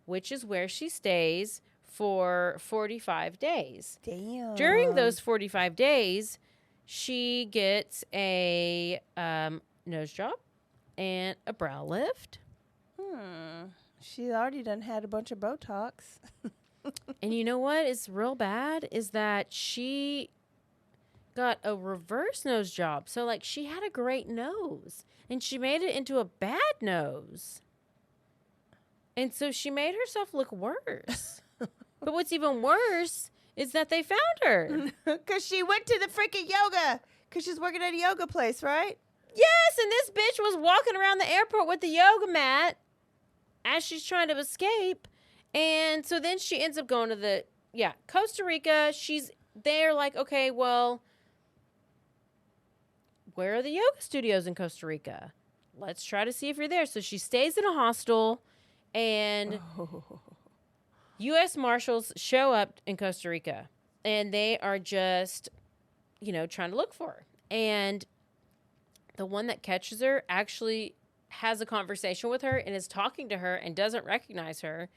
which is where she stays for 45 days. Damn. During those 45 days, she gets a nose job and a brow lift. She already done had a bunch of Botox. And you know what is real bad is that she got a reverse nose job. So, like, she had a great nose, and she made it into a bad nose. And so she made herself look worse. But what's even worse is that they found her. Because she went to the freaking yoga. Because she's working at a yoga place, right? Yes, and this bitch was walking around the airport with the yoga mat as she's trying to escape. And so then she ends up going to Costa Rica. She's there like, okay, well, where are the yoga studios in Costa Rica? Let's try to see if you're there. So she stays in a hostel, and U.S. Marshals show up in Costa Rica, and they are just, trying to look for her. And the one that catches her actually has a conversation with her and is talking to her and doesn't recognize her.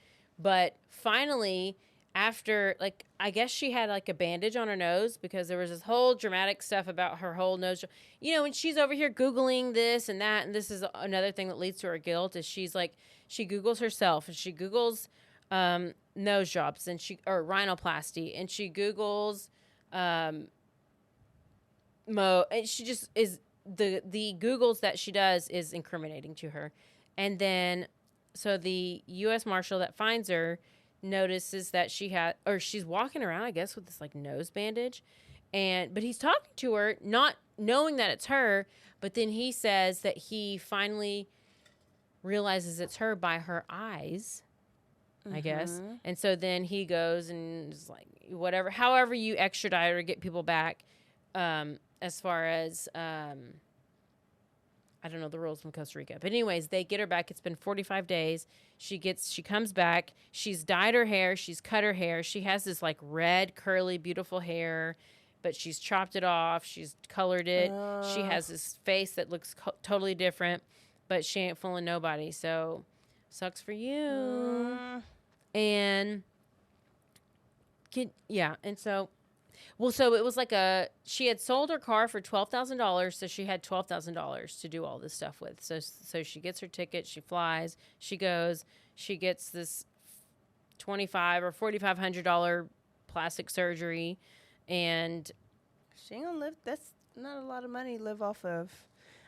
But finally, after, I guess she had, a bandage on her nose because there was this whole dramatic stuff about her whole nose. And she's over here Googling this and that, and this is another thing that leads to her guilt, is she Googles herself, and she Googles nose jobs, or rhinoplasty, and she Googles and she just is, the Googles that she does is incriminating to her. And then, so the U.S. Marshal that finds her notices that she's walking around, I guess, with this nose bandage, but he's talking to her, not knowing that it's her. But then he says that he finally realizes it's her by her eyes, I guess. And so then he goes and is like, whatever, however you extradite or get people back, as far as I don't know the rules from Costa Rica. But anyways, they get her back. It's been 45 days. She comes back. She's dyed her hair. She's cut her hair. She has this red, curly, beautiful hair, but she's chopped it off. She's colored it. She has this face that looks totally different, but she ain't fooling nobody. So sucks for you. And so it was she had sold her car for $12,000, so she had $12,000 to do all this stuff with. So she gets her ticket, she flies, she goes, she gets this $2,500 or $4,500 plastic surgery, and she ain't gonna live. That's not a lot of money to live off of.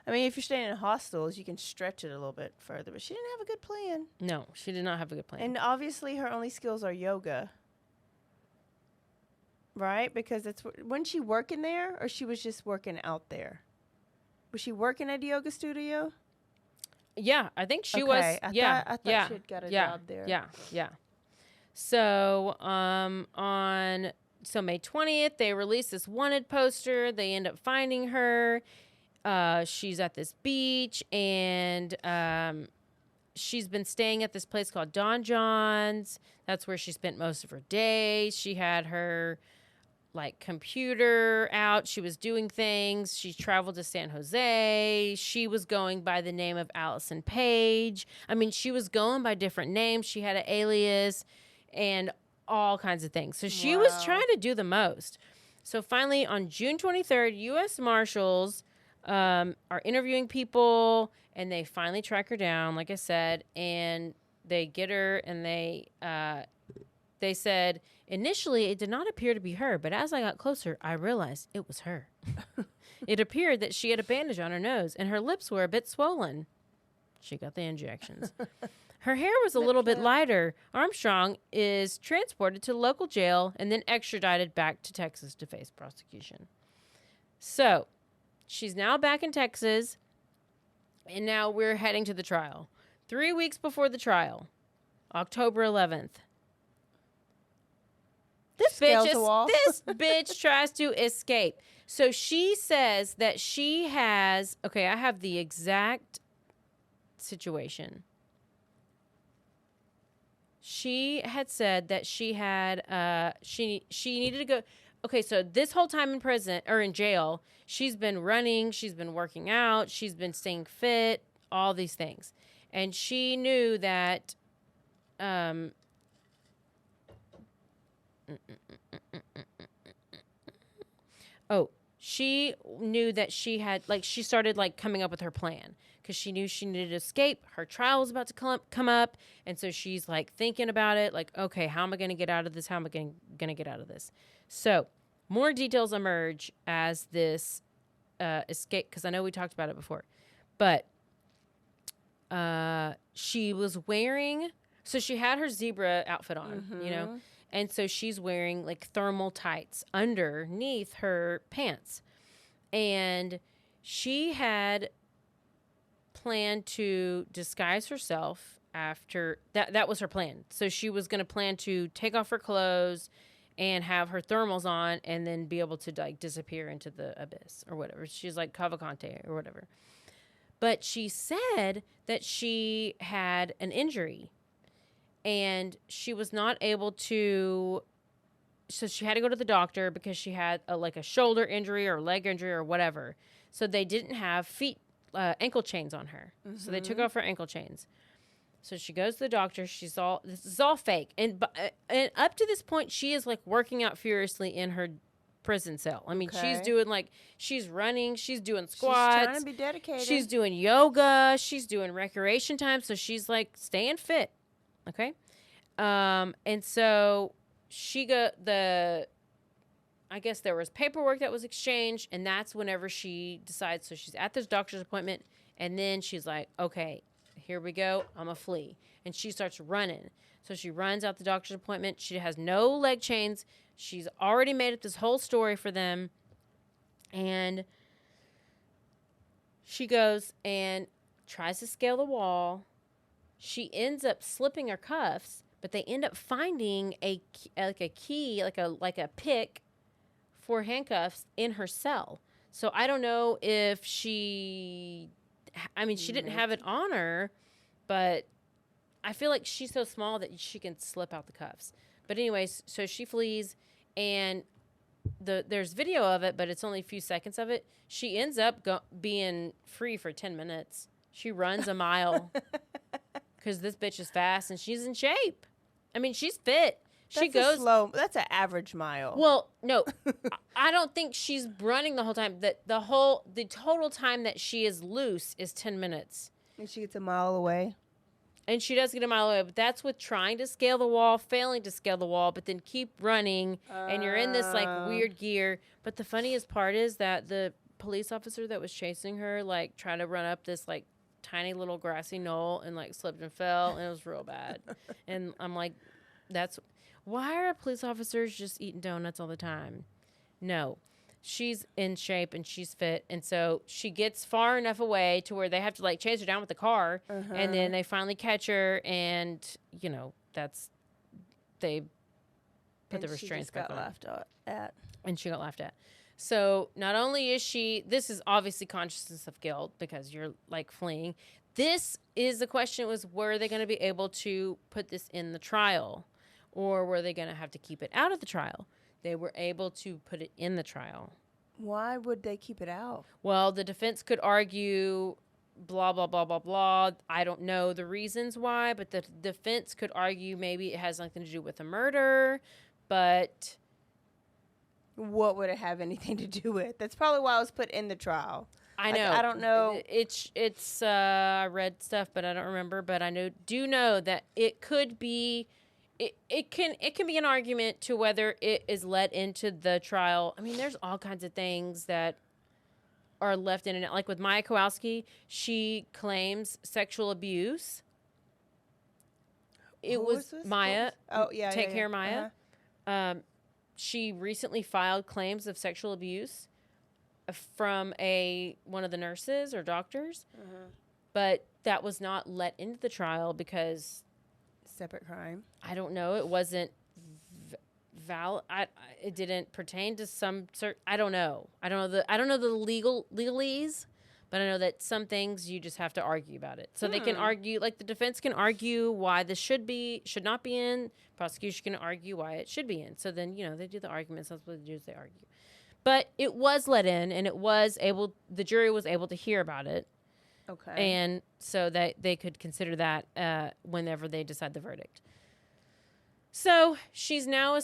I mean, if you're staying in hostels, you can stretch it a little bit further, but she didn't have a good plan. No, she did not have a good plan. And obviously her only skills are yoga. Right? Because wasn't she working there, or she was just working out there? Was she working at a yoga studio? Yeah, I think she was. I thought she had got a job there. Yeah. So on May 20th, they released this wanted poster. They end up finding her. She's at this beach, and she's been staying at this place called Don John's. That's where she spent most of her day. She had her like computer out. She was doing things. She traveled to San Jose. She was going by the name of Allison Page. I mean, she was going by different names. She had an alias and all kinds of things. So she was trying to do the most. So finally, on June 23rd, U.S. Marshals are interviewing people, and they finally track her down, like I said, and they get her, and they said, initially, it did not appear to be her, but as I got closer, I realized it was her. It appeared that she had a bandage on her nose, and her lips were a bit swollen. She got the injections. Her hair was a little bit lighter. Armstrong is transported to local jail and then extradited back to Texas to face prosecution. So, she's now back in Texas, and now we're heading to the trial. 3 weeks before the trial, October 11th. This bitch tries to escape. So she says that she has, okay, I have the exact situation. She had said that she had, she needed to go. Okay, so this whole time in prison or in jail, she's been running, she's been working out, she's been staying fit, all these things. And she knew that, she knew that she had, like, she started, like, coming up with her plan because she knew she needed to escape. Her trial was about to come up, and so she's, like, thinking about it, like, okay, how am I going to get out of this? How am I going to get out of this? So more details emerge as this escape, because I know we talked about it before, but she was wearing, so she had her zebra outfit on, you know, and so she's wearing like thermal tights underneath her pants. And she had planned to disguise herself after that was her plan. So she was going to plan to take off her clothes and have her thermals on and then be able to like disappear into the abyss or whatever. She's like Cavalcante or whatever. But she said that she had an injury. And she was not able to, so she had to go to the doctor because she had a shoulder injury or leg injury or whatever. So they didn't have ankle chains on her. So they took off her ankle chains. So she goes to the doctor. This is all fake. And up to this point, she is like working out furiously in her prison cell. I mean, she's doing she's running, she's doing squats. She's trying to be dedicated. She's doing yoga. She's doing recreation time. So she's like staying fit. Okay. And so I guess there was paperwork that was exchanged, and that's whenever she decides. So she's at this doctor's appointment, and then she's like, okay, here we go. I'm gonna flee. And she starts running. So she runs out the doctor's appointment. She has no leg chains. She's already made up this whole story for them. And she goes and tries to scale the wall. She ends up slipping her cuffs, but they end up finding a key, like a pick for handcuffs in her cell. So I don't know if she didn't have it on her, but I feel like she's so small that she can slip out the cuffs. But anyways, so she flees, and there's video of it, but it's only a few seconds of it. She ends up being free for 10 minutes. She runs a mile. Because this bitch is fast and she's in shape. I mean, she's fit. She goes slow. That's an average mile. Well, no, I don't think she's running the whole time. The total time that she is loose is 10 minutes. And she gets a mile away. And she does get a mile away, but that's with trying to scale the wall, failing to scale the wall, but then keep running, and you're in this like weird gear. But the funniest part is that the police officer that was chasing her, like, tried to run up this like tiny little grassy knoll and like slipped and fell, and it was real bad. And I'm like, why are police officers just eating donuts all the time? No, she's in shape and she's fit, and so she gets far enough away to where they have to like chase her down with the car, and then they finally catch her, and you know they put the restraints back on. And she got laughed at. So not only is this is obviously consciousness of guilt because you're like fleeing. This is the question was, were they going to be able to put this in the trial, or were they going to have to keep it out of the trial? they were able to put it in the trial. Why would they keep it out? Well, the defense could argue blah, blah, blah, blah, blah. I don't know the reasons why, but the defense could argue maybe it has nothing to do with a murder, but... What would it have anything to do with? That's probably why it was put in the trial. I know. I don't know. It's I read stuff, but I don't remember. But I do know that it could be, it can be an argument to whether it is let into the trial. I mean, there's all kinds of things that are left in it. Like with Maya Kowalski, she claims sexual abuse. It was Maya. Take Care Maya. Uh-huh. She recently filed claims of sexual abuse from one of the nurses or doctors, but that was not let into the trial because separate crime. I don't know. It wasn't valid. It didn't pertain to some certain. I don't know. I don't know the legalese, but I know that some things you just have to argue about it. So they can argue, like the defense can argue why this should not be in. Prosecution can argue why it should be in. So then, they do the arguments. That's what they do is they argue. But it was let in, and the jury was able to hear about it. Okay. And so that they could consider that whenever they decide the verdict. So she's now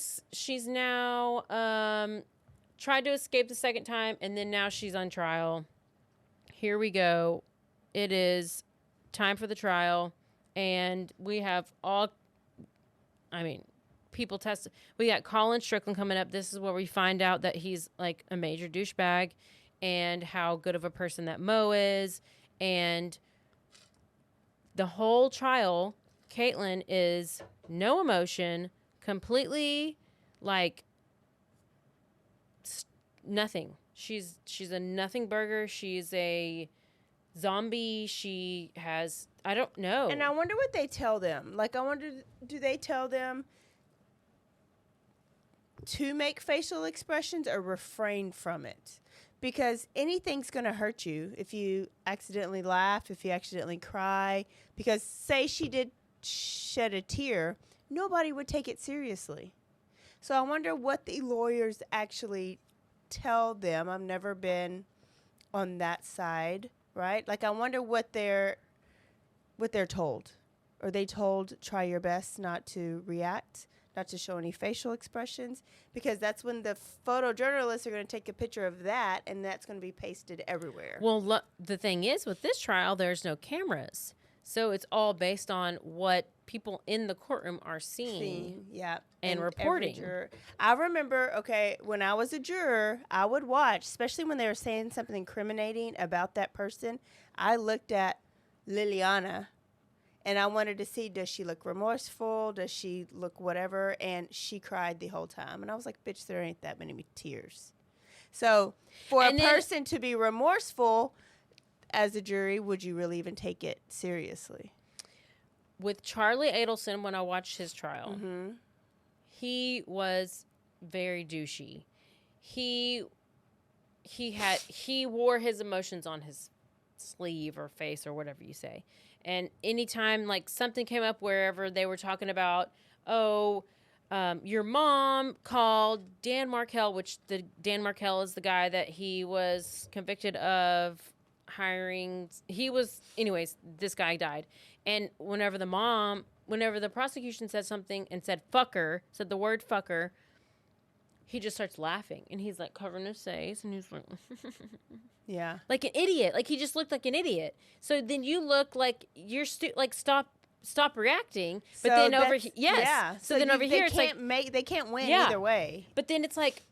tried to escape the second time, and then now she's on trial. Here we go. It is time for the trial, and we have people test. We got Colin Strickland coming up. This is where we find out that he's like a major douchebag and how good of a person that Mo is. And the whole trial, Kaitlin is no emotion, completely like nothing. She's a nothing burger. She's a zombie. She has, I don't know. And I wonder what they tell them. Like, do they tell them to make facial expressions or refrain from it? Because anything's going to hurt you if you accidentally laugh, if you accidentally cry. Because say she did shed a tear, nobody would take it seriously. So I wonder what the lawyers actually tell them. I've never been on that side, right? Like, I wonder what they're told. Are they told try your best not to react, not to show any facial expressions? Because that's when the photojournalists are going to take a picture of that, and that's going to be pasted everywhere. Well, the thing is, with this trial, there's no cameras. So it's all based on what people in the courtroom are seeing. Yeah. And reporting. I remember, when I was a juror, I would watch, especially when they were saying something incriminating about that person. I looked at Liliana, and I wanted to see, does she look remorseful? Does she look whatever? And she cried the whole time. And I was like, bitch, there ain't that many tears. So for a person to be remorseful as a jury, would you really even take it seriously? With Charlie Adelson, when I watched his trial, he was very douchey. He wore his emotions on his sleeve or face or whatever you say. And anytime like something came up wherever they were talking about, your mom called Dan Markel, which Dan Markel is the guy that he was convicted of hiring. This guy died. And whenever the prosecution said something and said the word fucker, he just starts laughing. And he's like covering his face and he's like, yeah, like an idiot. Like he just looked like an idiot. So then you look like you're stop reacting. But then over here, yes. Yeah. So then over here, it's like they can't win either way. But then it's like,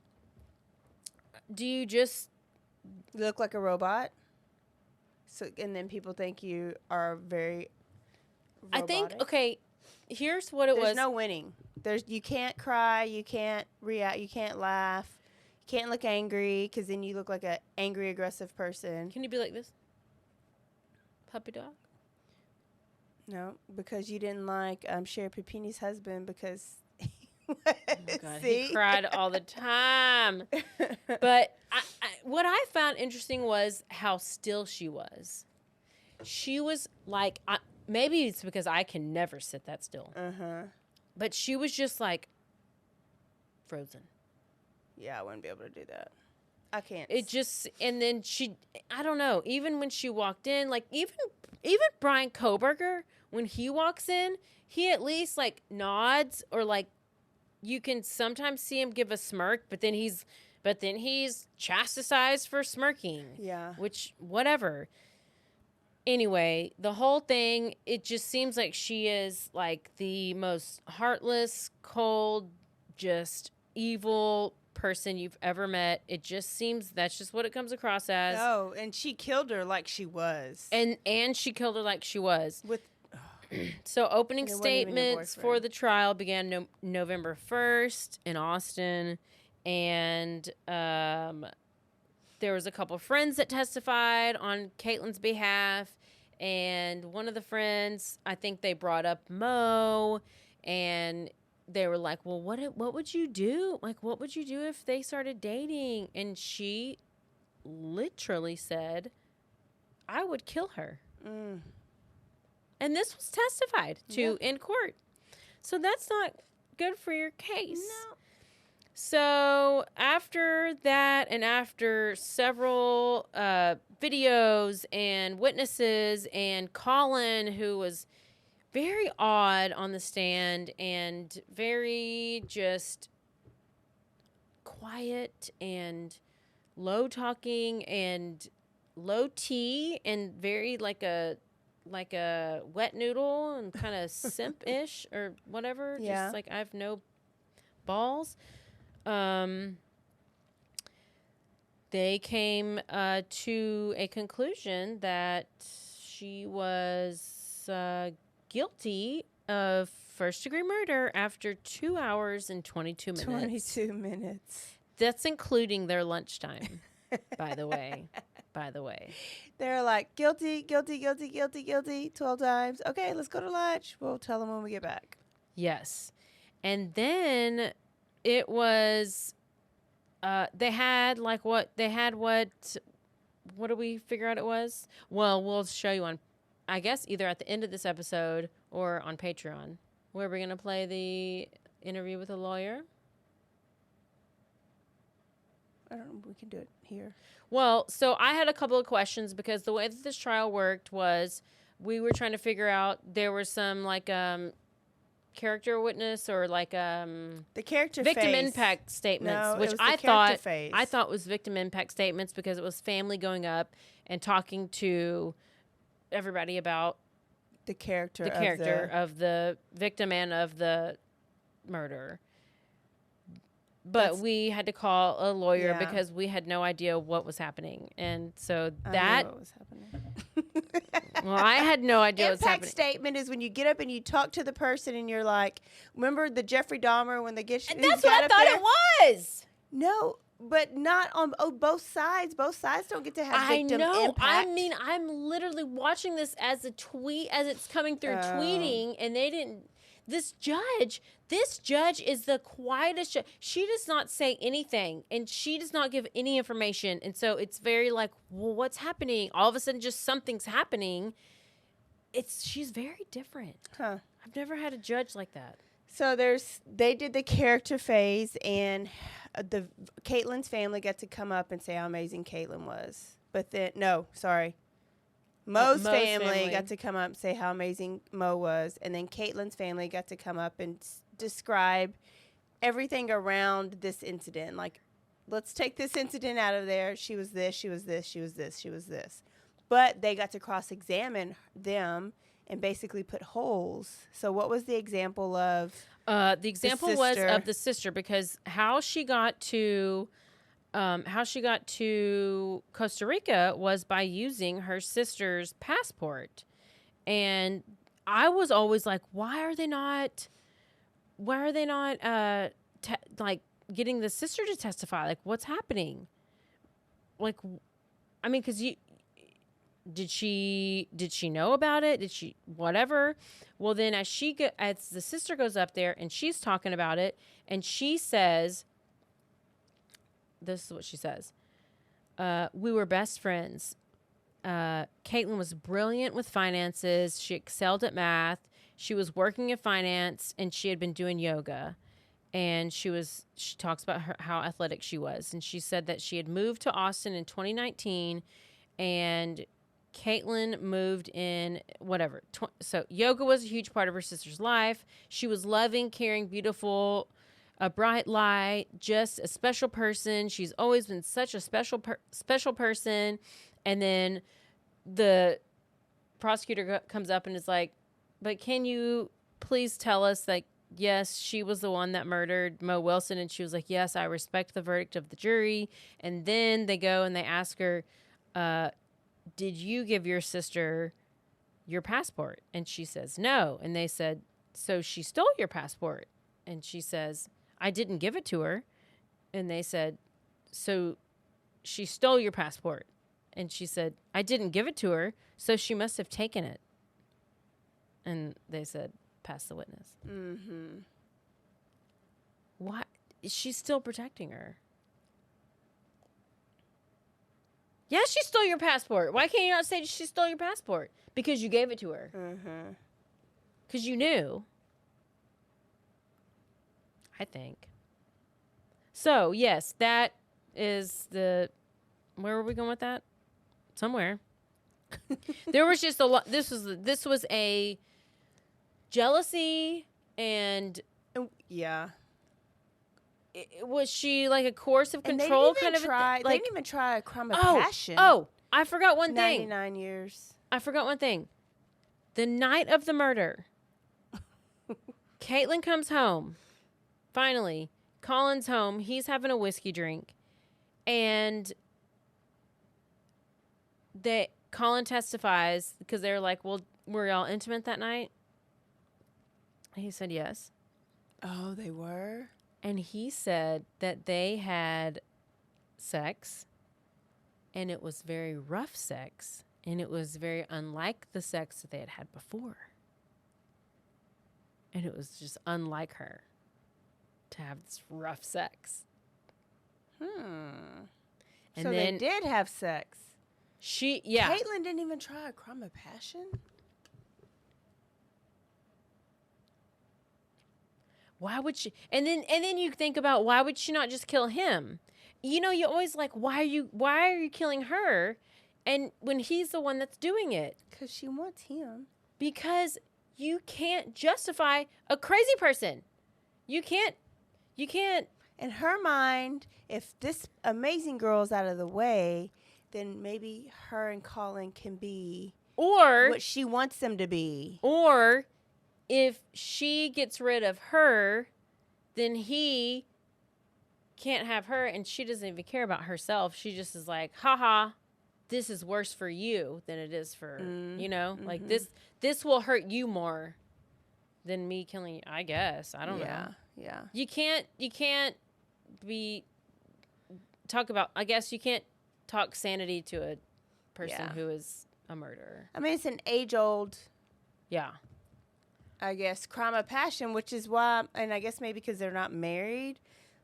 do you just look like a robot? So and then people think you are very robotic? I think here's what it was. There's no winning. You can't cry, you can't react, you can't laugh, you can't look angry because then you look like an angry, aggressive person. Can you be like this? Puppy dog? No, because you didn't like Sherry Papini's husband because oh God, he cried all the time. But what I found interesting was how still she was. She was like, maybe it's because I can never sit that still. But she was just like frozen. Yeah, I wouldn't be able to do that. I can't. It just, and then I don't know, even when she walked in, like even Brian Koberger, when he walks in, he at least like nods, or like you can sometimes see him give a smirk, but then he's chastised for smirking. Yeah. Which, whatever. Anyway, the whole thing, it just seems like she is like the most heartless, cold, just evil person you've ever met. It just seems that's just what it comes across as. No, and she killed her like she was. And she killed her like she was. With So opening And it wasn't even your statements for boyfriend. the trial began November 1st in Austin. And there was a couple of friends that testified on Caitlin's behalf. And one of the friends, I think they brought up Mo. And they were like, well, what would you do? Like, what would you do if they started dating? And she literally said, I would kill her. Mm. And this was testified to Yep. in court. So that's not good for your case. No. So after that, and after several videos and witnesses, and Colin, who was very odd on the stand and very just quiet and low talking and low T and very like a wet noodle and kind of simp-ish or whatever. Yeah. Just like I have no balls. They came to a conclusion that she was guilty of first-degree murder after 2 hours and 22 minutes. 22 minutes. That's including their lunchtime, by the way. They're like, guilty, guilty, guilty, guilty, guilty, 12 times. Okay, let's go to lunch. We'll tell them when we get back. Yes. And then it was, they had what do we figure out it was? Well, we'll show you on, I guess, either at the end of this episode or on Patreon, where we're going to play the interview with a lawyer. I don't know. We can do it here. Well, so I had a couple of questions because the way that this trial worked was we were trying to figure out, there was some like character witness or like The character victim phase. impact statements, No, it which was the I character phase. thought was victim impact statements because it was family going up and talking to everybody about The character of the victim and of the murderer. But we had to call a lawyer Yeah. because we had no idea what was happening. And so I that, knew what was happening. well, I had no idea what was Impact happening. statement is when you get up and you talk to the person and you're like, remember the Jeffrey Dahmer when they get And he that's what got I up thought there? it was. No, but not on both sides. Both sides don't get to have victim impact. I mean, I'm literally watching this as a tweet, as it's coming through tweeting, and they didn't. This judge is the quietest judge. She does not say anything, and she does not give any information. And so it's very like, well, what's happening? All of a sudden, just something's happening. She's very different. Huh. I've never had a judge like that. So they did the character phase, and the Caitlin's family got to come up and say how amazing Kaitlin was. But then, Mo's family got to come up and say how amazing Mo was, and then Caitlin's family got to come up and describe everything around this incident. Like, let's take this incident out of there. She was this, she was this, she was this, she was this. But they got to cross-examine them and basically put holes. So what was the example of? The example was sister? of the sister, because how she got to Costa Rica was by using her sister's passport. And I was always like, why are they not like getting the sister to testify? Like, what's happening? Like, I mean, because did she know about it? Did she whatever? Well, then as the sister goes up there and she's talking about it, and she says, this is what she says. We were best friends. Kaitlin was brilliant with finances. She excelled at math. She was working in finance, and she had been doing yoga. and she talks about how athletic she was. And she said that she had moved to Austin in 2019, and Kaitlin moved in whatever. So yoga was a huge part of her sister's life. She was loving, caring, beautiful, a bright light, just a special person. She's always been such a special person. And then the prosecutor comes up and is like, but can you please tell us, like, yes, she was the one that murdered Mo Wilson. And she was like, yes, I respect the verdict of the jury. And then they go and they ask her, did you give your sister your passport? And she says, no. And they said, so she stole your passport? And she says, I didn't give it to her. And they said, so she stole your passport? And she said, I didn't give it to her, so she must have taken it. And they said, pass the witness. Mm-hmm. Why? She's still protecting her. Yeah, she stole your passport. Why can't you not say she stole your passport? Because you gave it to her. Mm-hmm. Because you knew. I think. So, yes, that is the... Where were we going with that? Somewhere. There was just a lot... This was a jealousy and... Yeah. Was she like a course of control kind of try, they didn't even try a crime of passion. Oh, I forgot one thing. 99 years. I forgot one thing. The night of the murder, Kaitlin comes home. Finally, Colin's home. He's having a whiskey drink. And Colin testifies because they're like, well, were y'all intimate that night? He said yes. Oh, they were? And he said that they had sex, and it was very rough sex, and it was very unlike the sex that they had had before. And it was just unlike her to have this rough sex. And And so then they did have sex. Yeah. Kaitlin didn't even try a crime of passion? Why would she? And then you think about, why would she not just kill him? You know, you always like, why are you killing her? And when he's the one that's doing it. Because she wants him. Because you can't justify a crazy person. You can't. In her mind, if this amazing girl's out of the way, then maybe her and Colin can be what she wants them to be. Or if she gets rid of her, then he can't have her, and she doesn't even care about herself. She just is like, haha, this is worse for you than it is for, you know? Like, this will hurt you more than me killing you, I guess. I don't know. Yeah. You can't I guess you can't talk sanity to a person who is a murderer. I mean, it's an age-old... Yeah. I guess, crime of passion, which is why, and I guess maybe because they're not married,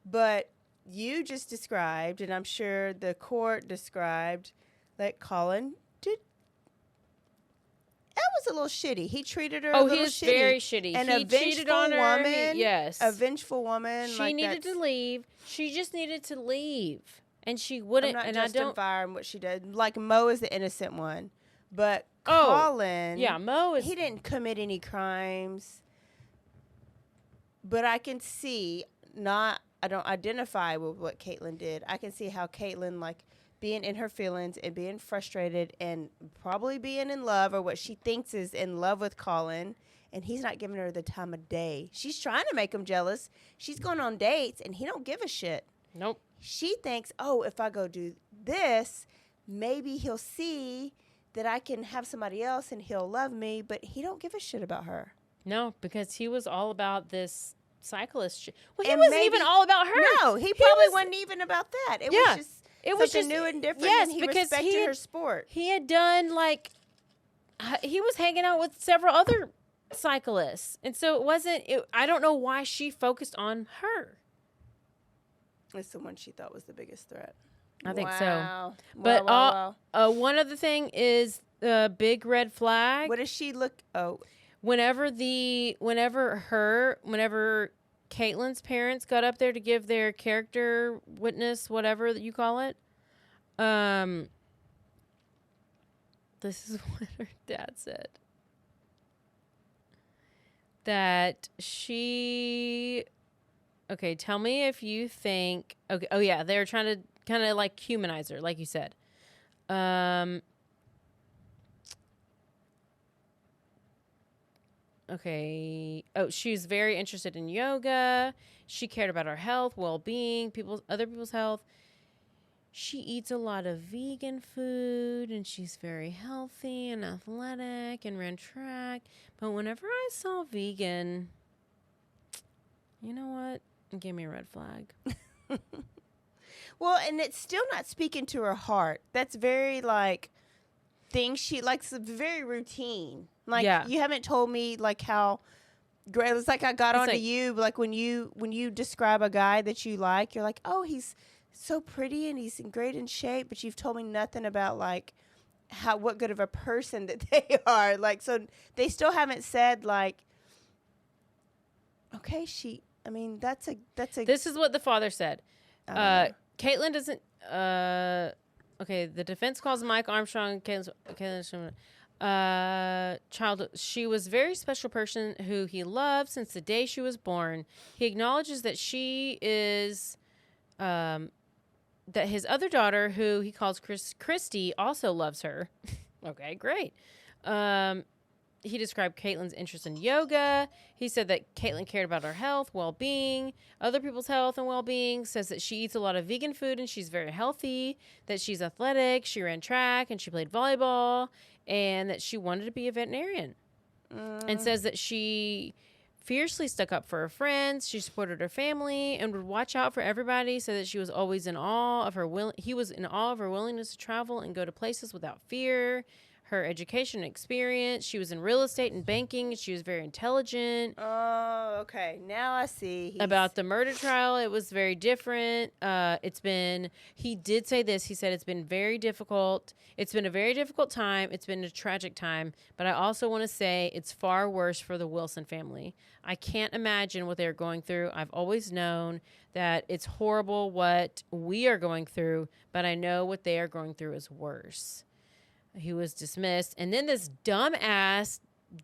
but you just described, and I'm sure the court described, that Colin did. That was a little shitty. He treated her a little shitty. Very shitty. And he cheated on her. Woman, yes. A vengeful woman. She needed to leave. She just needed to leave. And she wouldn't. I'm not and I don't. justifying what she did. Like, Mo is the innocent one. But Colin, he didn't commit any crimes. But I can see, I don't identify with what Kaitlin did. I can see how Kaitlin, like, being in her feelings and being frustrated and probably being in love, or what she thinks is in love with Colin, and he's not giving her the time of day. She's trying to make him jealous. She's going on dates, and he don't give a shit. Nope. She thinks, oh, if I go do this, maybe he'll see that I can have somebody else and he'll love me, but he don't give a shit about her. No, because he was all about this cyclist shit. Well, he And wasn't maybe- even all about her. No, he probably wasn't even about that. It was just something new and different, and he respected her sport. He had done, like, he was hanging out with several other cyclists. And so it wasn't, I don't know why she focused on her. It's the one she thought was the biggest threat. I think so. Wow. But Wow. one other thing is the big red flag. What does she look? Oh, Whenever Caitlin's parents got up there to give their character witness, whatever that you call it. This is what her dad said. That she... Okay, tell me if you think... Okay, oh, yeah, they were trying to kind of like humanize her, like you said. Okay. Oh, she's very interested in yoga. She cared about her health, well-being, other people's health. She eats a lot of vegan food, and she's very healthy and athletic and ran track. But whenever I saw vegan, you know what? It gave me a red flag. Well, and it's still not speaking to her heart. That's very, like, things she likes, very routine. Like, Yeah. you haven't told me, like, how great. It's like I got It's onto like- you. Like, when you describe a guy that you like, you're like, oh, he's so pretty and he's great in shape. But you've told me nothing about, like, what good of a person that they are. Like, so they still haven't said, like, okay, that's a. This is what the father said. I don't know. Kaitlin doesn't... okay, the defense calls Mike Armstrong... child. She was a very special person who he loved since the day she was born. He acknowledges that she is... that his other daughter, who he calls Christy, also loves her. Okay, great. He described Caitlin's interest in yoga. He said that Kaitlin cared about her health, well-being, other people's health and well-being. Says that she eats a lot of vegan food and she's very healthy, that she's athletic, she ran track and she played volleyball, and that she wanted to be a veterinarian. And says that she fiercely stuck up for her friends, she supported her family, and would watch out for everybody. So that she was always in awe of he was in awe of her willingness to travel and go to places without fear. Her education and experience. She was in real estate and banking. She was very intelligent. Oh, okay. Now I see. About the murder trial, it was very different. He did say this. He said it's been very difficult. It's been a very difficult time. It's been a tragic time. But I also want to say it's far worse for the Wilson family. I can't imagine what they're going through. I've always known that it's horrible what we are going through, but I know what they are going through is worse. He was dismissed. And then this dumbass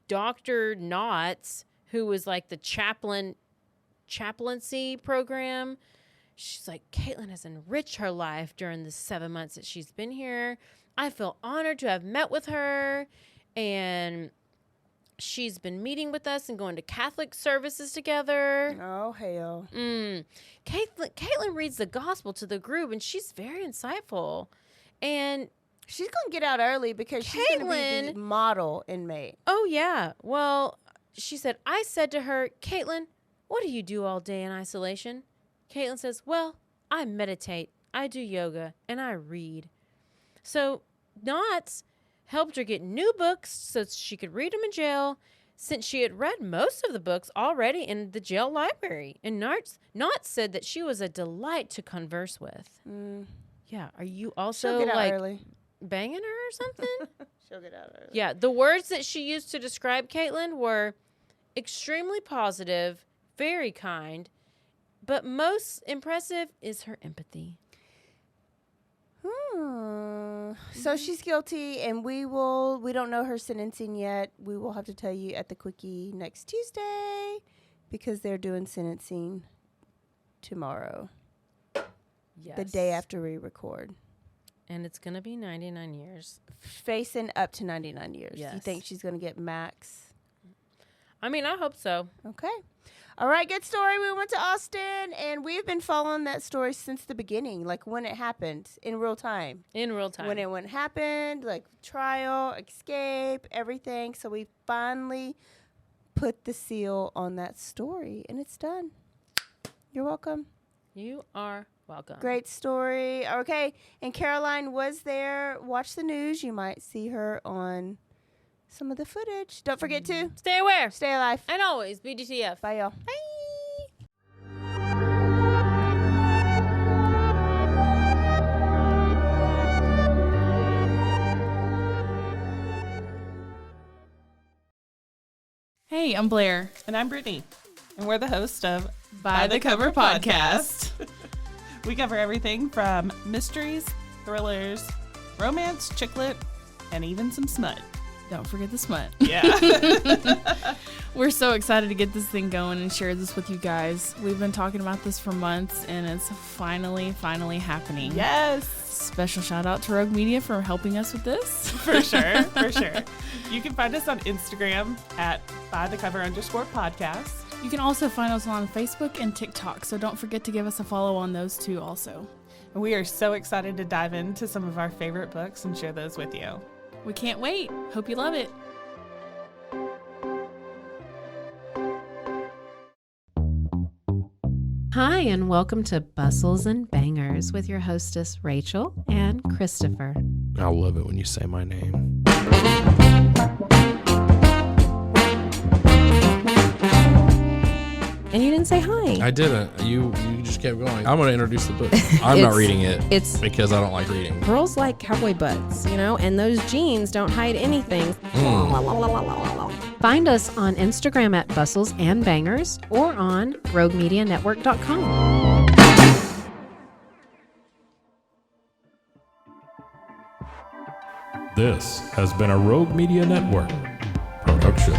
Dr. Knotts, who was like the chaplaincy program, she's like, Kaitlin has enriched her life during the 7 months that she's been here. I feel honored to have met with her. And she's been meeting with us and going to Catholic services together. Oh, hell. Kaitlin reads the gospel to the group, and she's very insightful. And she's going to get out early because she's going to be the model inmate. Oh, yeah. Well, she said, I said to her, Kaitlin, what do you do all day in isolation? Kaitlin says, well, I meditate, I do yoga, and I read. So Knotts helped her get new books so she could read them in jail, since she had read most of the books already in the jail library. And Knotts said that she was a delight to converse with. Yeah. Are you also She'll get out like early. banging her or something? She'll get out early. Yeah, the words that she used to describe Kaitlin were extremely positive, very kind, but most impressive is her empathy. So she's guilty, and we don't know her sentencing yet. We will have to tell you at the Quickie next Tuesday because they're doing sentencing tomorrow, Yes. the day after we record. And it's going to be 99 years. Facing up to 99 years. Yes. You think she's going to get max? I mean, I hope so. Okay. All right, good story. We went to Austin, and we've been following that story since the beginning, like when it happened in real time. In real time. When it happened, like trial, escape, everything. So we finally put the seal on that story, and it's done. You're welcome. You are welcome. Great story. Okay, and Caroline was there. Watch the news. You might see her on some of the footage. Don't forget to Stay aware. stay alive. And always BDTF. Bye, y'all. Hey, I'm Blair. And I'm Brittany. And we're the host of By the Cover Podcast. We cover everything from mysteries, thrillers, romance, chick lit, and even some smut. Don't forget the smut. Yeah. We're so excited to get this thing going and share this with you guys. We've been talking about this for months, and it's finally happening. Yes. Special shout out to Rogue Media for helping us with this. For sure. You can find us on Instagram at @bythecover_podcast. You can also find us on Facebook and TikTok, so don't forget to give us a follow on those two also. And we are so excited to dive into some of our favorite books and share those with you. We can't wait. Hope you love it. Hi, and welcome to Bustles and Bangers with your hostess, Rachel and Christopher. I love it when you say my name. And you didn't say hi. I didn't. You just kept going. I'm going to introduce the book. I'm not reading it. It's because I don't like reading. Girls like cowboy butts, and those jeans don't hide anything. Find us on Instagram at Bustles and Bangers or on RogueMediaNetwork.com. This has been a Rogue Media Network production.